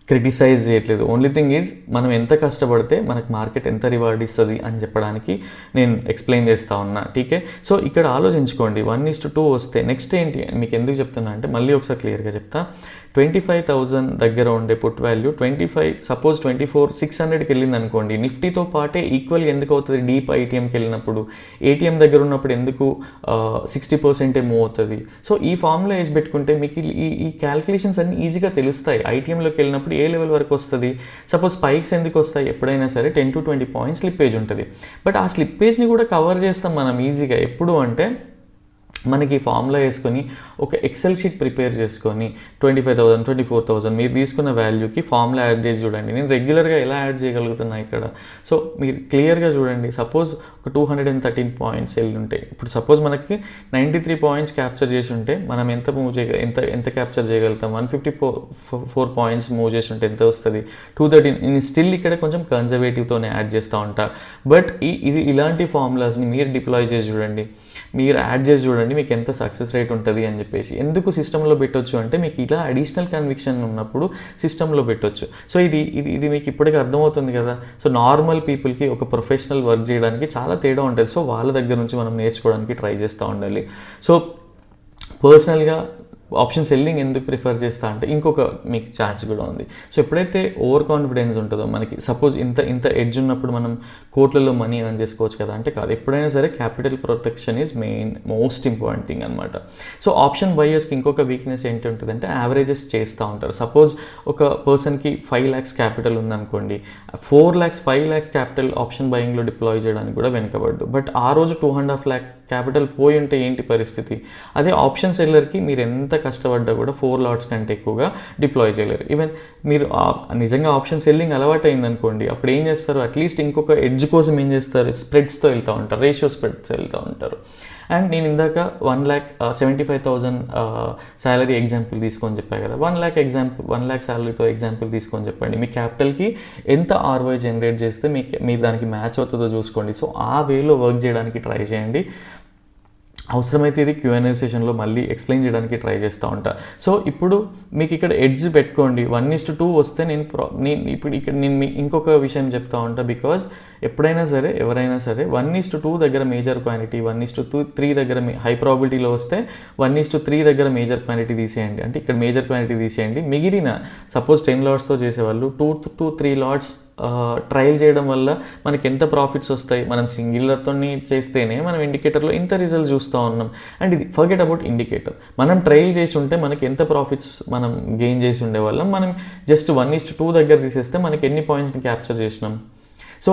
criticise చేయట్లేదు. ఓన్లీ థింగ్ ఈజ్ మనం ఎంత కష్టపడితే మనకు మార్కెట్ ఎంత రివార్డ్ ఇస్తుంది అని చెప్పడానికి నేను ఎక్స్ప్లెయిన్ చేస్తూ ఉన్నా. టీకే. సో ఇక్కడ ఆలోచించుకోండి. 1:2 వస్తే నెక్స్ట్ ఏంటి మీకు ఎందుకు చెప్తున్నా అంటే మళ్ళీ ఒకసారి క్లియర్గా చెప్తా. 25,000 దగ్గర ఉండే పుట్ వాల్యూ 24,600కి వెళ్ళింది అనుకోండి. నిఫ్టీతో పాటే ఈక్వల్గా ఎందుకు అవుతుంది? డీప్ ఐటీఎంకి వెళ్ళినప్పుడు, ఏటీఎం దగ్గర ఉన్నప్పుడు ఎందుకు 60% మూవ్ అవుతుంది? సో ఈ ఫార్ములా వేసి పెట్టుకుంటే మీకు ఈ క్యాల్కులేషన్స్ అన్నీ ఈజీగా తెలుస్తాయి. ఐటీఎంలోకి వెళ్ళినప్పుడు ఏ లెవెల్ వరకు వస్తుంది? సపోజ్ స్పైక్స్ ఎందుకు వస్తాయి? ఎప్పుడైనా సరే 10 to 20 పాయింట్స్ స్లిప్పేజ్ ఉంటుంది. బట్ ఆ స్లిప్పేజ్ని కూడా కవర్ చేస్తాం మనం ఈజీగా. ఎప్పుడు అంటే మనకి ఫార్ములా వేసుకొని ఒక ఎక్సెల్ షీట్ ప్రిపేర్ చేసుకొని 25,000, 24,000 మీరు తీసుకున్న వాల్యూకి ఫార్ములా యాడ్ చేసి చూడండి. నేను రెగ్యులర్గా ఎలా యాడ్ చేయగలుగుతున్నా ఇక్కడ. సో మీరు క్లియర్గా చూడండి. సపోజ్ ఒక 213 పాయింట్స్ వెళ్ళి ఉంటాయి. ఇప్పుడు సపోజ్ మనకి 93 పాయింట్స్ క్యాప్చర్ చేసి ఉంటే మనం ఎంత మూవ్ ఎంత క్యాప్చర్ చేయగలుగుతాం? 154 పాయింట్స్ మూవ్ చేసి ఉంటే ఎంత వస్తుంది? 213. నేను స్టిల్ ఇక్కడ కొంచెం కన్జర్వేటివ్తోనే యాడ్ చేస్తూ ఉంటా. బట్ ఇలాంటి ఫార్ములాస్ని మీరు డిప్లాయ్ చేసి చూడండి, మీరు యాడ్ చేసి చూడండి మీకు ఎంత సక్సెస్ రేట్ ఉంటుంది అని చెప్పేసి. ఎందుకు సిస్టంలో పెట్టొచ్చు అంటే మీకు ఇలా అడిషనల్ కన్విక్షన్ ఉన్నప్పుడు సిస్టంలో పెట్టొచ్చు. సో ఇది మీకు ఇప్పటికీ అర్థమవుతుంది కదా. సో నార్మల్ పీపుల్కి ఒక ప్రొఫెషనల్ వర్క్ చేయడానికి చాలా తేడా ఉంటుంది. సో వాళ్ళ దగ్గర నుంచి మనం నేర్చుకోవడానికి ట్రై చేస్తూ ఉండాలి. సో పర్సనల్గా ఆప్షన్ సెల్లింగ్ ఎందుకు ప్రిఫర్ చేస్తా అంటే ఇంకొక మీకు ఛాన్స్ కూడా ఉంది. సో ఎప్పుడైతే ఓవర్ కాన్ఫిడెన్స్ ఉంటుందో మనకి, సపోజ్ ఇంత ఎడ్జ్ ఉన్నప్పుడు మనం కోట్లలో మనీ ఎర్న్ చేసుకోవచ్చు కదా అంటే కాదు. ఎప్పుడైనా సరే capital protection is most important thing అనమాట. సో ఆప్షన్ బయర్స్కి ఇంకొక వీక్నెస్ ఏంటి ఉంటుందంటే యావరేజెస్ చేస్తూ ఉంటారు. సపోజ్ ఒక పర్సన్కి 5 lakhs క్యాపిటల్ ఉందనుకోండి, 4 lakhs 5 lakhs క్యాపిటల్ ఆప్షన్ బయింగ్లో డిప్లాయ్ చేయడానికి కూడా వెనుకబడ్డు. బట్ ఆ రోజు 2.5 lakh క్యాపిటల్ పోయి ఉంటే ఏంటి పరిస్థితి? అదే ఆప్షన్ సెల్లర్కి మీరు ఎంత కష్టపడ్డా కూడా 4 lots కంటే ఎక్కువగా డిప్లాయ్ చేయలేరు. ఈవెన్ మీరు నిజంగా ఆప్షన్ సెల్లింగ్ అలవాటు అయిందనుకోండి, అప్పుడు ఏం చేస్తారు? అట్లీస్ట్ ఇంకొక ఎడ్జ్ కోసం ఏం చేస్తారు? స్ప్రెడ్స్తో వెళ్తూ ఉంటారు, రేషియో స్ప్రెడ్స్తో వెళ్తూ ఉంటారు. అండ్ నేను ఇందాక 1,75,000 శాలరీ ఎగ్జాంపుల్ తీసుకొని చెప్పాను కదా. 1 lakh శాలరీతో ఎగ్జాంపుల్ తీసుకొని చెప్పండి. మీ క్యాపిటల్కి ఎంత ROI జనరేట్ చేస్తే మీరు దానికి మ్యాచ్ అవుతుందో చూసుకోండి. సో ఆ వేలో వర్క్ చేయడానికి ట్రై చేయండి. అవసరమైతే ఇది Q&A సెషన్లో మళ్ళీ ఎక్స్ప్లెయిన్ చేయడానికి ట్రై చేస్తూ ఉంటా. సో ఇప్పుడు మీకు ఇక్కడ ఎడ్జ్ పెట్టుకోండి. 1:2 వస్తే నేను ఇంకొక విషయం చెప్తా ఉంటా. బికాజ్ ఎప్పుడైనా సరే ఎవరైనా సరే 1:2 దగ్గర మేజర్ క్వాంటిటీ, 1:3 దగ్గర హై ప్రాబిలిటీలో వస్తే 1:3 దగ్గర మేజర్ క్వాంటిటీ తీసేయండి. అంటే ఇక్కడ మేజర్ క్వాంటిటీ తీసేయండి. మిగిలిన సపోజ్ 10 lotsతో చేసేవాళ్ళు 2 to 3 lots ట్రయల్ చేయడం వల్ల మనకి ఎంత ప్రాఫిట్స్ వస్తాయి, మనం సింగిలర్తో చేస్తేనే మనం ఇండికేటర్లో ఇంత రిజల్ట్స్ చూస్తూ ఉన్నాం. అండ్ ఇది ఫర్గెట్ అబౌట్ ఇండికేటర్, మనం ట్రయల్ చేసి ఉంటే మనకి ఎంత ప్రాఫిట్స్ మనం గెయిన్ చేసి ఉండేవాళ్ళం, మనం జస్ట్ 1:2 దగ్గర తీసేస్తే మనకి ఎన్ని పాయింట్స్ని క్యాప్చర్ చేసినాం. సో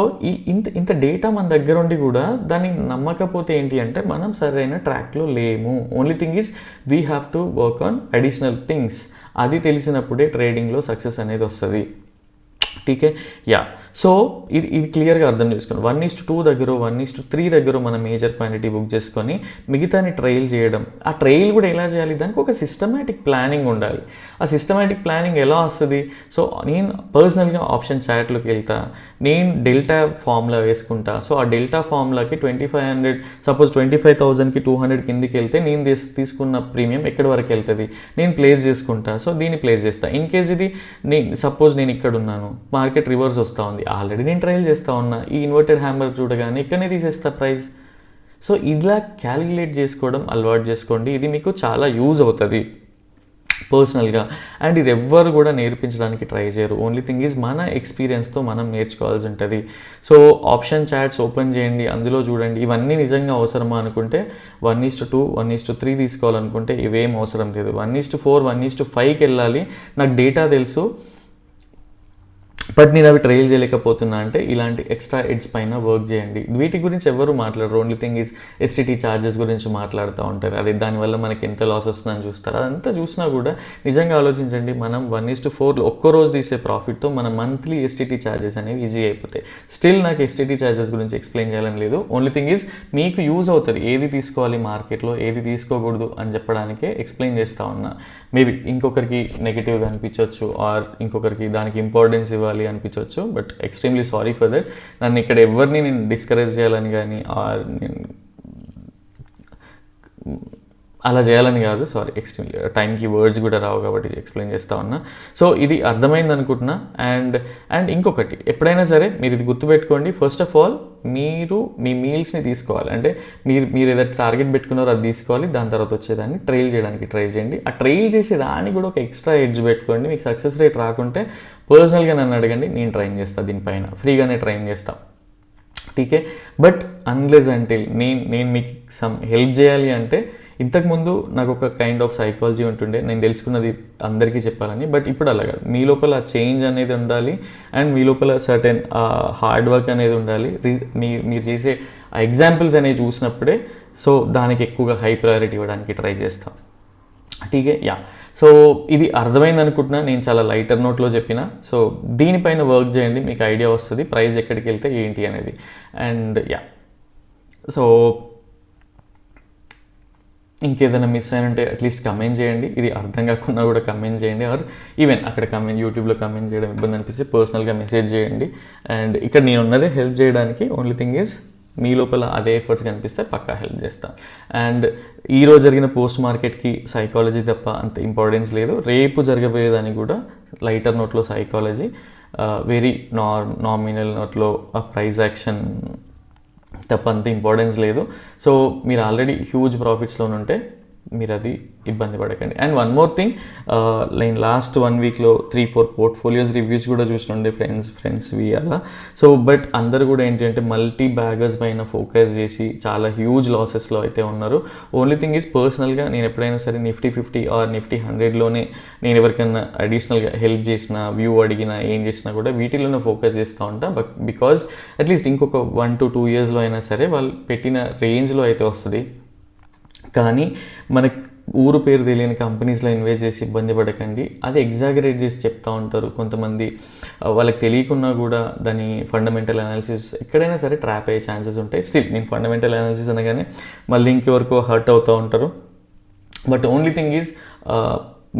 ఇంత డేటా మన దగ్గర ఉండి కూడా దాన్ని నమ్మకపోతే ఏంటి అంటే మనం సరైన ట్రాక్లో లేము. Only thing is we have to work on additional things. అది తెలిసినప్పుడే ట్రేడింగ్లో సక్సెస్ అనేది వస్తుంది. టీకే యా. సో ఇది క్లియర్గా అర్థం చేసుకోండి. 1:2 దగ్గర 1:3 దగ్గర మన మేజర్ క్వాంటిటీ బుక్ చేసుకొని మిగతాని ట్రయల్ చేయడం. ఆ ట్రయల్ కూడా ఎలా చేయాలి, దానికి ఒక సిస్టమేటిక్ ప్లానింగ్ ఉండాలి. ఆ సిస్టమేటిక్ ప్లానింగ్ ఎలా వస్తుంది? సో నేను పర్సనల్గా ఆప్షన్ చాట్లోకి వెళ్తా, నేను డెల్టా ఫార్ములా వేసుకుంటా. సో ఆ డెల్టా ఫార్ములాకి 2500 సపోజ్ 25,000కి 200 కిందికి వెళ్తే నేను తీసుకున్న ప్రీమియం ఎక్కడి వరకు వెళ్తుంది నేను ప్లేస్ చేసుకుంటా. సో దీన్ని ప్లేస్ చేస్తా. ఇన్ కేస్ ఇది సపోజ్ నేను ఇక్కడ ఉన్నాను, మార్కెట్ రివర్స్ వస్తూ ఉంది, ఆల్రెడీ నేను ట్రయల్ చేస్తూ ఉన్నా, ఈ ఇన్వర్టెడ్ హ్యామర్ చూడగానే ఇక్కడనే తీసేస్తా ప్రైస్. సో ఇలా క్యాలిక్యులేట్ చేసుకోవడం అలవాటు చేసుకోండి. ఇది మీకు చాలా యూజ్ అవుతుంది పర్సనల్గా. అండ్ ఇది ఎవ్వరు కూడా నేర్పించడానికి ట్రై చేయరు. ఓన్లీ థింగ్ ఈజ్ మన ఎక్స్పీరియన్స్తో మనం నేర్చుకోవాల్సి ఉంటుంది. సో ఆప్షన్ చాట్స్ ఓపెన్ చేయండి, అందులో చూడండి. ఇవన్నీ నిజంగా అవసరమా అనుకుంటే 1:2 1:3 తీసుకోవాలనుకుంటే ఇవేం అవసరం లేదు. 1:4 1:5కి వెళ్ళాలి. నాకు డేటా తెలుసు బట్ నేను అవి ట్రయల్ చేయలేకపోతున్నా అంటే ఇలాంటి ఎక్స్ట్రా ఎడ్స్ పైన వర్క్ చేయండి. వీటి గురించి ఎవరు మాట్లాడరు. Only thing is STT charges గురించి మాట్లాడుతూ ఉంటారు. అదే దానివల్ల మనకి ఎంత లాస్ వస్తుందని చూస్తారు. అదంతా చూసినా కూడా నిజంగా ఆలోచించండి, మనం 1:4 ఒక్కరోజు తీసే ప్రాఫిట్తో మన మంత్లీ ఎస్టీటీ ఛార్జెస్ అనేవి ఈజీ అయిపోతాయి. స్టిల్ నాకు ఎస్టీటీ ఛార్జెస్ గురించి ఎక్స్ప్లెయిన్ చేయాలని లేదు. ఓన్లీ థింగ్ ఈజ్ మీకు యూజ్ అవుతుంది, ఏది తీసుకోవాలి మార్కెట్లో ఏది తీసుకోకూడదు అని చెప్పడానికే ఎక్స్ప్లెయిన్ చేస్తూ ఉన్నా. మేబీ ఇంకొకరికి నెగిటివ్గా అనిపించవచ్చు, ఆర్ ఇంకొకరికి దానికి ఇంపార్టెన్స్ ఇవ్వాలి అనిపించవచ్చు. But extremely sorry for that. నన్ను ఇక్కడ ఎవరిని నేను డిస్కరేజ్ చేయాలని కానీ ఆర్ నేను అలా చేయాలని కాదు, సారీ. ఎక్స్ట్రీమ్లీ టైంకి వర్డ్స్ కూడా రావు కాబట్టి ఎక్స్ప్లెయిన్ చేస్తూ ఉన్నా. సో ఇది అర్థమైంది అనుకుంటున్నా. అండ్ ఇంకొకటి, ఎప్పుడైనా సరే మీరు ఇది గుర్తుపెట్టుకోండి. ఫస్ట్ ఆఫ్ ఆల్ మీరు మీ మీల్స్ని తీసుకోవాలి. అంటే మీరు ఏదైతే టార్గెట్ పెట్టుకున్నారో అది తీసుకోవాలి. దాని తర్వాత వచ్చేదాన్ని ట్రైల్ చేయడానికి ట్రై చేయండి. ఆ ట్రైల్ చేసే దాన్ని కూడా ఒక ఎక్స్ట్రా ఎడ్జ్ పెట్టుకోండి. మీకు సక్సెస్ రేట్ రాకుంటే పర్సనల్గా నన్ను అడగండి, నేను ట్రైన్ చేస్తాను. దీనిపైన ఫ్రీగానే ట్రైన్ చేస్తాను. టీకే. బట్ అన్లెస్ అంటే నేను మీకు సమ్ హెల్ప్ చేయాలి అంటే, ఇంతకుముందు నాకు ఒక కైండ్ ఆఫ్ సైకాలజీ ఉంటుండే, నేను తెలుసుకున్నది అందరికీ చెప్పాలని. బట్ ఇప్పుడు అలా కాదు. మీ లోపల చేంజ్ అనేది ఉండాలి అండ్ మీ లోపల సర్టెన్ హార్డ్ వర్క్ అనేది ఉండాలి. మీరు చేసే ఎగ్జాంపుల్స్ అనేవి చూసినప్పుడే సో దానికి ఎక్కువగా హై ప్రయారిటీ ఇవ్వడానికి ట్రై చేస్తాం. టీకే యా. సో ఇది అర్థమైంది అనుకుంటున్నా. నేను చాలా లైటర్ నోట్లో చెప్పిన. సో దీనిపైన వర్క్ చేయండి, మీకు ఐడియా వస్తుంది ప్రైస్ ఎక్కడికి వెళ్తే ఏంటి అనేది. అండ్ యా, సో ఇంకేదైనా మిస్ అయినంటే అట్లీస్ట్ కమెంట్ చేయండి. ఇది అర్థం కాకుండా కూడా కమెంట్ చేయండి. ఆర్ ఈవెన్ అక్కడ యూట్యూబ్లో కమెంట్ చేయడం ఇబ్బంది అనిపిస్తే పర్సనల్గా మెసేజ్ చేయండి. అండ్ ఇక్కడ నేను ఉన్నదే హెల్ప్ చేయడానికి. ఓన్లీ థింగ్ ఈజ్ మీ లోపల అదే ఎఫర్ట్స్ కనిపిస్తే పక్కా హెల్ప్ చేస్తాను. అండ్ ఈరోజు జరిగిన పోస్ట్ మార్కెట్కి సైకాలజీ తప్ప అంత ఇంపార్టెన్స్ లేదు. రేపు జరగబోయేదానికి కూడా లైటర్ నోట్లో సైకాలజీ, వెరీ నామినల్ నోట్లో ఆ ప్రైస్ యాక్షన్ తప్ప అంత ఇంపార్టెన్స్ లేదు. సో మీరు ఆల్రెడీ హ్యూజ్ ప్రాఫిట్స్లో ఉంటే మీరు అది ఇబ్బంది పడకండి. అండ్ వన్ మోర్ థింగ్, నేను లాస్ట్ 1 వీక్లో 3-4 పోర్ట్ఫోలియోస్ రివ్యూస్ కూడా చూసినండే ఫ్రెండ్స్వి అలా. సో బట్ అందరు కూడా ఏంటంటే మల్టీ బ్యాగర్స్ పైన ఫోకస్ చేసి చాలా హ్యూజ్ లాసెస్లో అయితే ఉన్నారు. ఓన్లీ థింగ్ ఈజ్ పర్సనల్గా నేను ఎప్పుడైనా సరే Nifty 50 ఆర్ Nifty 100లోనే నేను ఎవరికైనా అడిషనల్గా హెల్ప్ చేసినా, వ్యూ అడిగినా, ఏం చేసినా కూడా వీటిలోనే ఫోకస్ చేస్తూ ఉంటా. బట్ బికాజ్ అట్లీస్ట్ ఇంకొక 1 to 2 yearsలో అయినా సరే వాళ్ళు పెట్టిన రేంజ్లో అయితే వస్తుంది. కానీ మనకి ఊరు పేరు తెలియని కంపెనీస్లో ఇన్వెస్ట్ చేసి ఇబ్బంది పడకండి. అది ఎగ్జాగరేట్ చేసి చెప్తూ ఉంటారు కొంతమంది. వాళ్ళకి తెలియకున్నా కూడా దాని ఫండమెంటల్ అనాలిసిస్ ఎక్కడైనా సరే ట్రాప్ అయ్యే ఛాన్సెస్ ఉంటాయి. స్టిల్ నేను ఫండమెంటల్ అనాలిసిస్ అనగానే మళ్ళీ ఇంకెవరికో హర్ట్ అవుతూ ఉంటారు. బట్ ఓన్లీ థింగ్ ఈజ్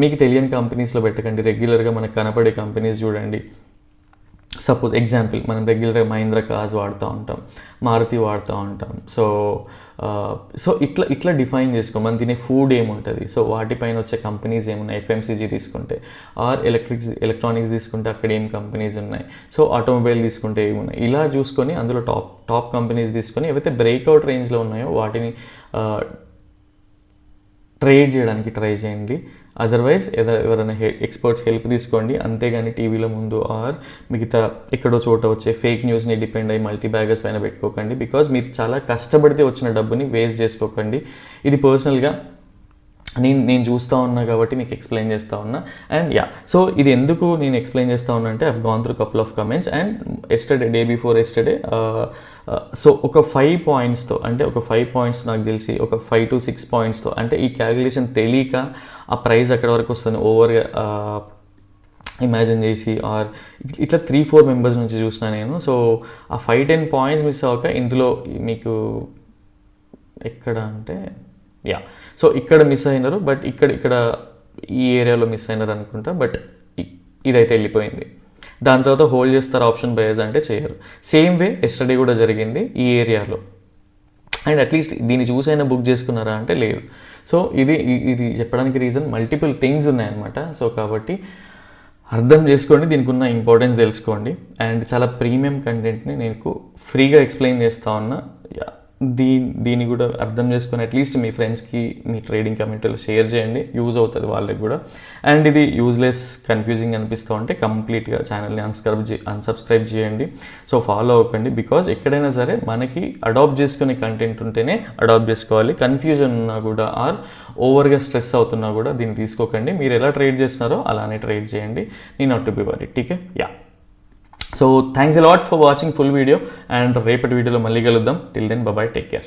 మీకు తెలియని కంపెనీస్లో పెట్టకండి. రెగ్యులర్గా మనకు కనపడే కంపెనీస్ చూడండి. సపోజ్ ఎగ్జాంపుల్, మనం రెగ్యులర్గా మహీంద్రా కార్స్ వాడుతూ ఉంటాం, మారుతి వాడుతూ ఉంటాం. సో ఇట్లా డిఫైన్ చేసుకో. మనం తినే ఫుడ్ ఏముంటుంది, సో వాటిపైన వచ్చే కంపెనీస్ ఏమున్నాయి. FMCG తీసుకుంటే ఆర్ ఎలక్ట్రానిక్స్ తీసుకుంటే అక్కడ ఏం కంపెనీస్ ఉన్నాయి. సో ఆటోమొబైల్ తీసుకుంటే ఏమున్నాయి. ఇలా చూసుకొని అందులో టాప్ కంపెనీస్ తీసుకొని ఏవైతే బ్రేక్అవుట్ రేంజ్లో ఉన్నాయో వాటిని ట్రేడ్ చేయడానికి ట్రై చేయండి. అదర్వైజ్ ఎవరైనా ఎక్స్పర్ట్స్ హెల్ప్ తీసుకోండి, అంతేగాని టీవీలో ముందు ఆర్ మిగతా ఎక్కడో చోట వచ్చే ఫేక్ న్యూస్ని డిపెండ్ అయ్యి మల్టీ బ్యాగర్స్ పైన పెట్టుకోకండి. బికాజ్ మీరు చాలా కష్టపడితే వచ్చిన డబ్బుని వేస్ట్ చేసుకోకండి. ఇది పర్సనల్గా నేను చూస్తూ ఉన్నా కాబట్టి మీకు ఎక్స్ప్లెయిన్ చేస్తూ ఉన్నా. అండ్ సో ఇది ఎందుకు నేను ఎక్స్ప్లెయిన్ చేస్తూ ఉన్నా అంటే I've gone through couple of comments and day before yesterday so ఒక 5 పాయింట్స్తో, అంటే ఒక 5 పాయింట్స్ నాకు తెలిసి ఒక 5 to 6 పాయింట్స్తో, అంటే ఈ క్యాలిక్యులేషన్ తెలియక ఆ ప్రైస్ అక్కడ వరకు వస్తుంది ఓవర్గా ఇమాజిన్ చేసి ఆర్ ఇట్లా 3-4 మెంబర్స్ నుంచి చూసిన నేను. సో ఆ 5-10 పాయింట్స్ మిస్ అవ్వక ఇందులో మీకు ఎక్కడ అంటే సో ఇక్కడ మిస్ అయినారు, బట్ ఇక్కడ ఈ ఏరియాలో మిస్ అయినారు అనుకుంటా. బట్ ఇదైతే వెళ్ళిపోయింది. దాని తర్వాత హోల్డ్ చేస్తారు ఆప్షన్ బయర్స్ అంటే చేయరు. సేమ్ వే ఎస్టర్డే కూడా జరిగింది ఈ ఏరియాలో. అండ్ అట్లీస్ట్ దీన్ని చూసైనా బుక్ చేసుకున్నారా అంటే లేదు. సో ఇది చెప్పడానికి రీజన్ మల్టిపుల్ థింగ్స్ ఉన్నాయన్నమాట. సో కాబట్టి అర్థం చేసుకోండి, దీనికి ఉన్న ఇంపార్టెన్స్ తెలుసుకోండి. అండ్ చాలా ప్రీమియం కంటెంట్ని నేను ఫ్రీగా ఎక్స్ప్లెయిన్ చేస్తూ ఉన్నా. దీన్ని కూడా అర్థం చేసుకొని అట్లీస్ట్ మీ ఫ్రెండ్స్కి మీ ట్రేడింగ్ కమ్యూనిటీలో షేర్ చేయండి, యూజ్ అవుతుంది వాళ్ళకి కూడా. అండ్ ఇది యూజ్లెస్ కన్ఫ్యూజింగ్ అనిపిస్తూ ఉంటే కంప్లీట్గా ఛానల్ని అన్సబ్స్క్రైబ్ చేయండి. సో ఫాలో అవ్వకండి. బికాజ్ ఎక్కడైనా సరే మనకి అడాప్ట్ చేసుకునే కంటెంట్ ఉంటేనే అడాప్ట్ చేసుకోవాలి. కన్ఫ్యూజన్ ఉన్నా కూడా ఆర్ ఓవర్గా స్ట్రెస్ అవుతున్నా కూడా దీన్ని తీసుకోకండి. మీరు ఎలా ట్రేడ్ చేస్తున్నారో అలానే ట్రేడ్ చేయండి. Need not to be worry. టీకే. So thanks a lot for watching full video. And రేపటి వీడియోలో మళ్ళీ కలుద్దాం. Till then bye, take care.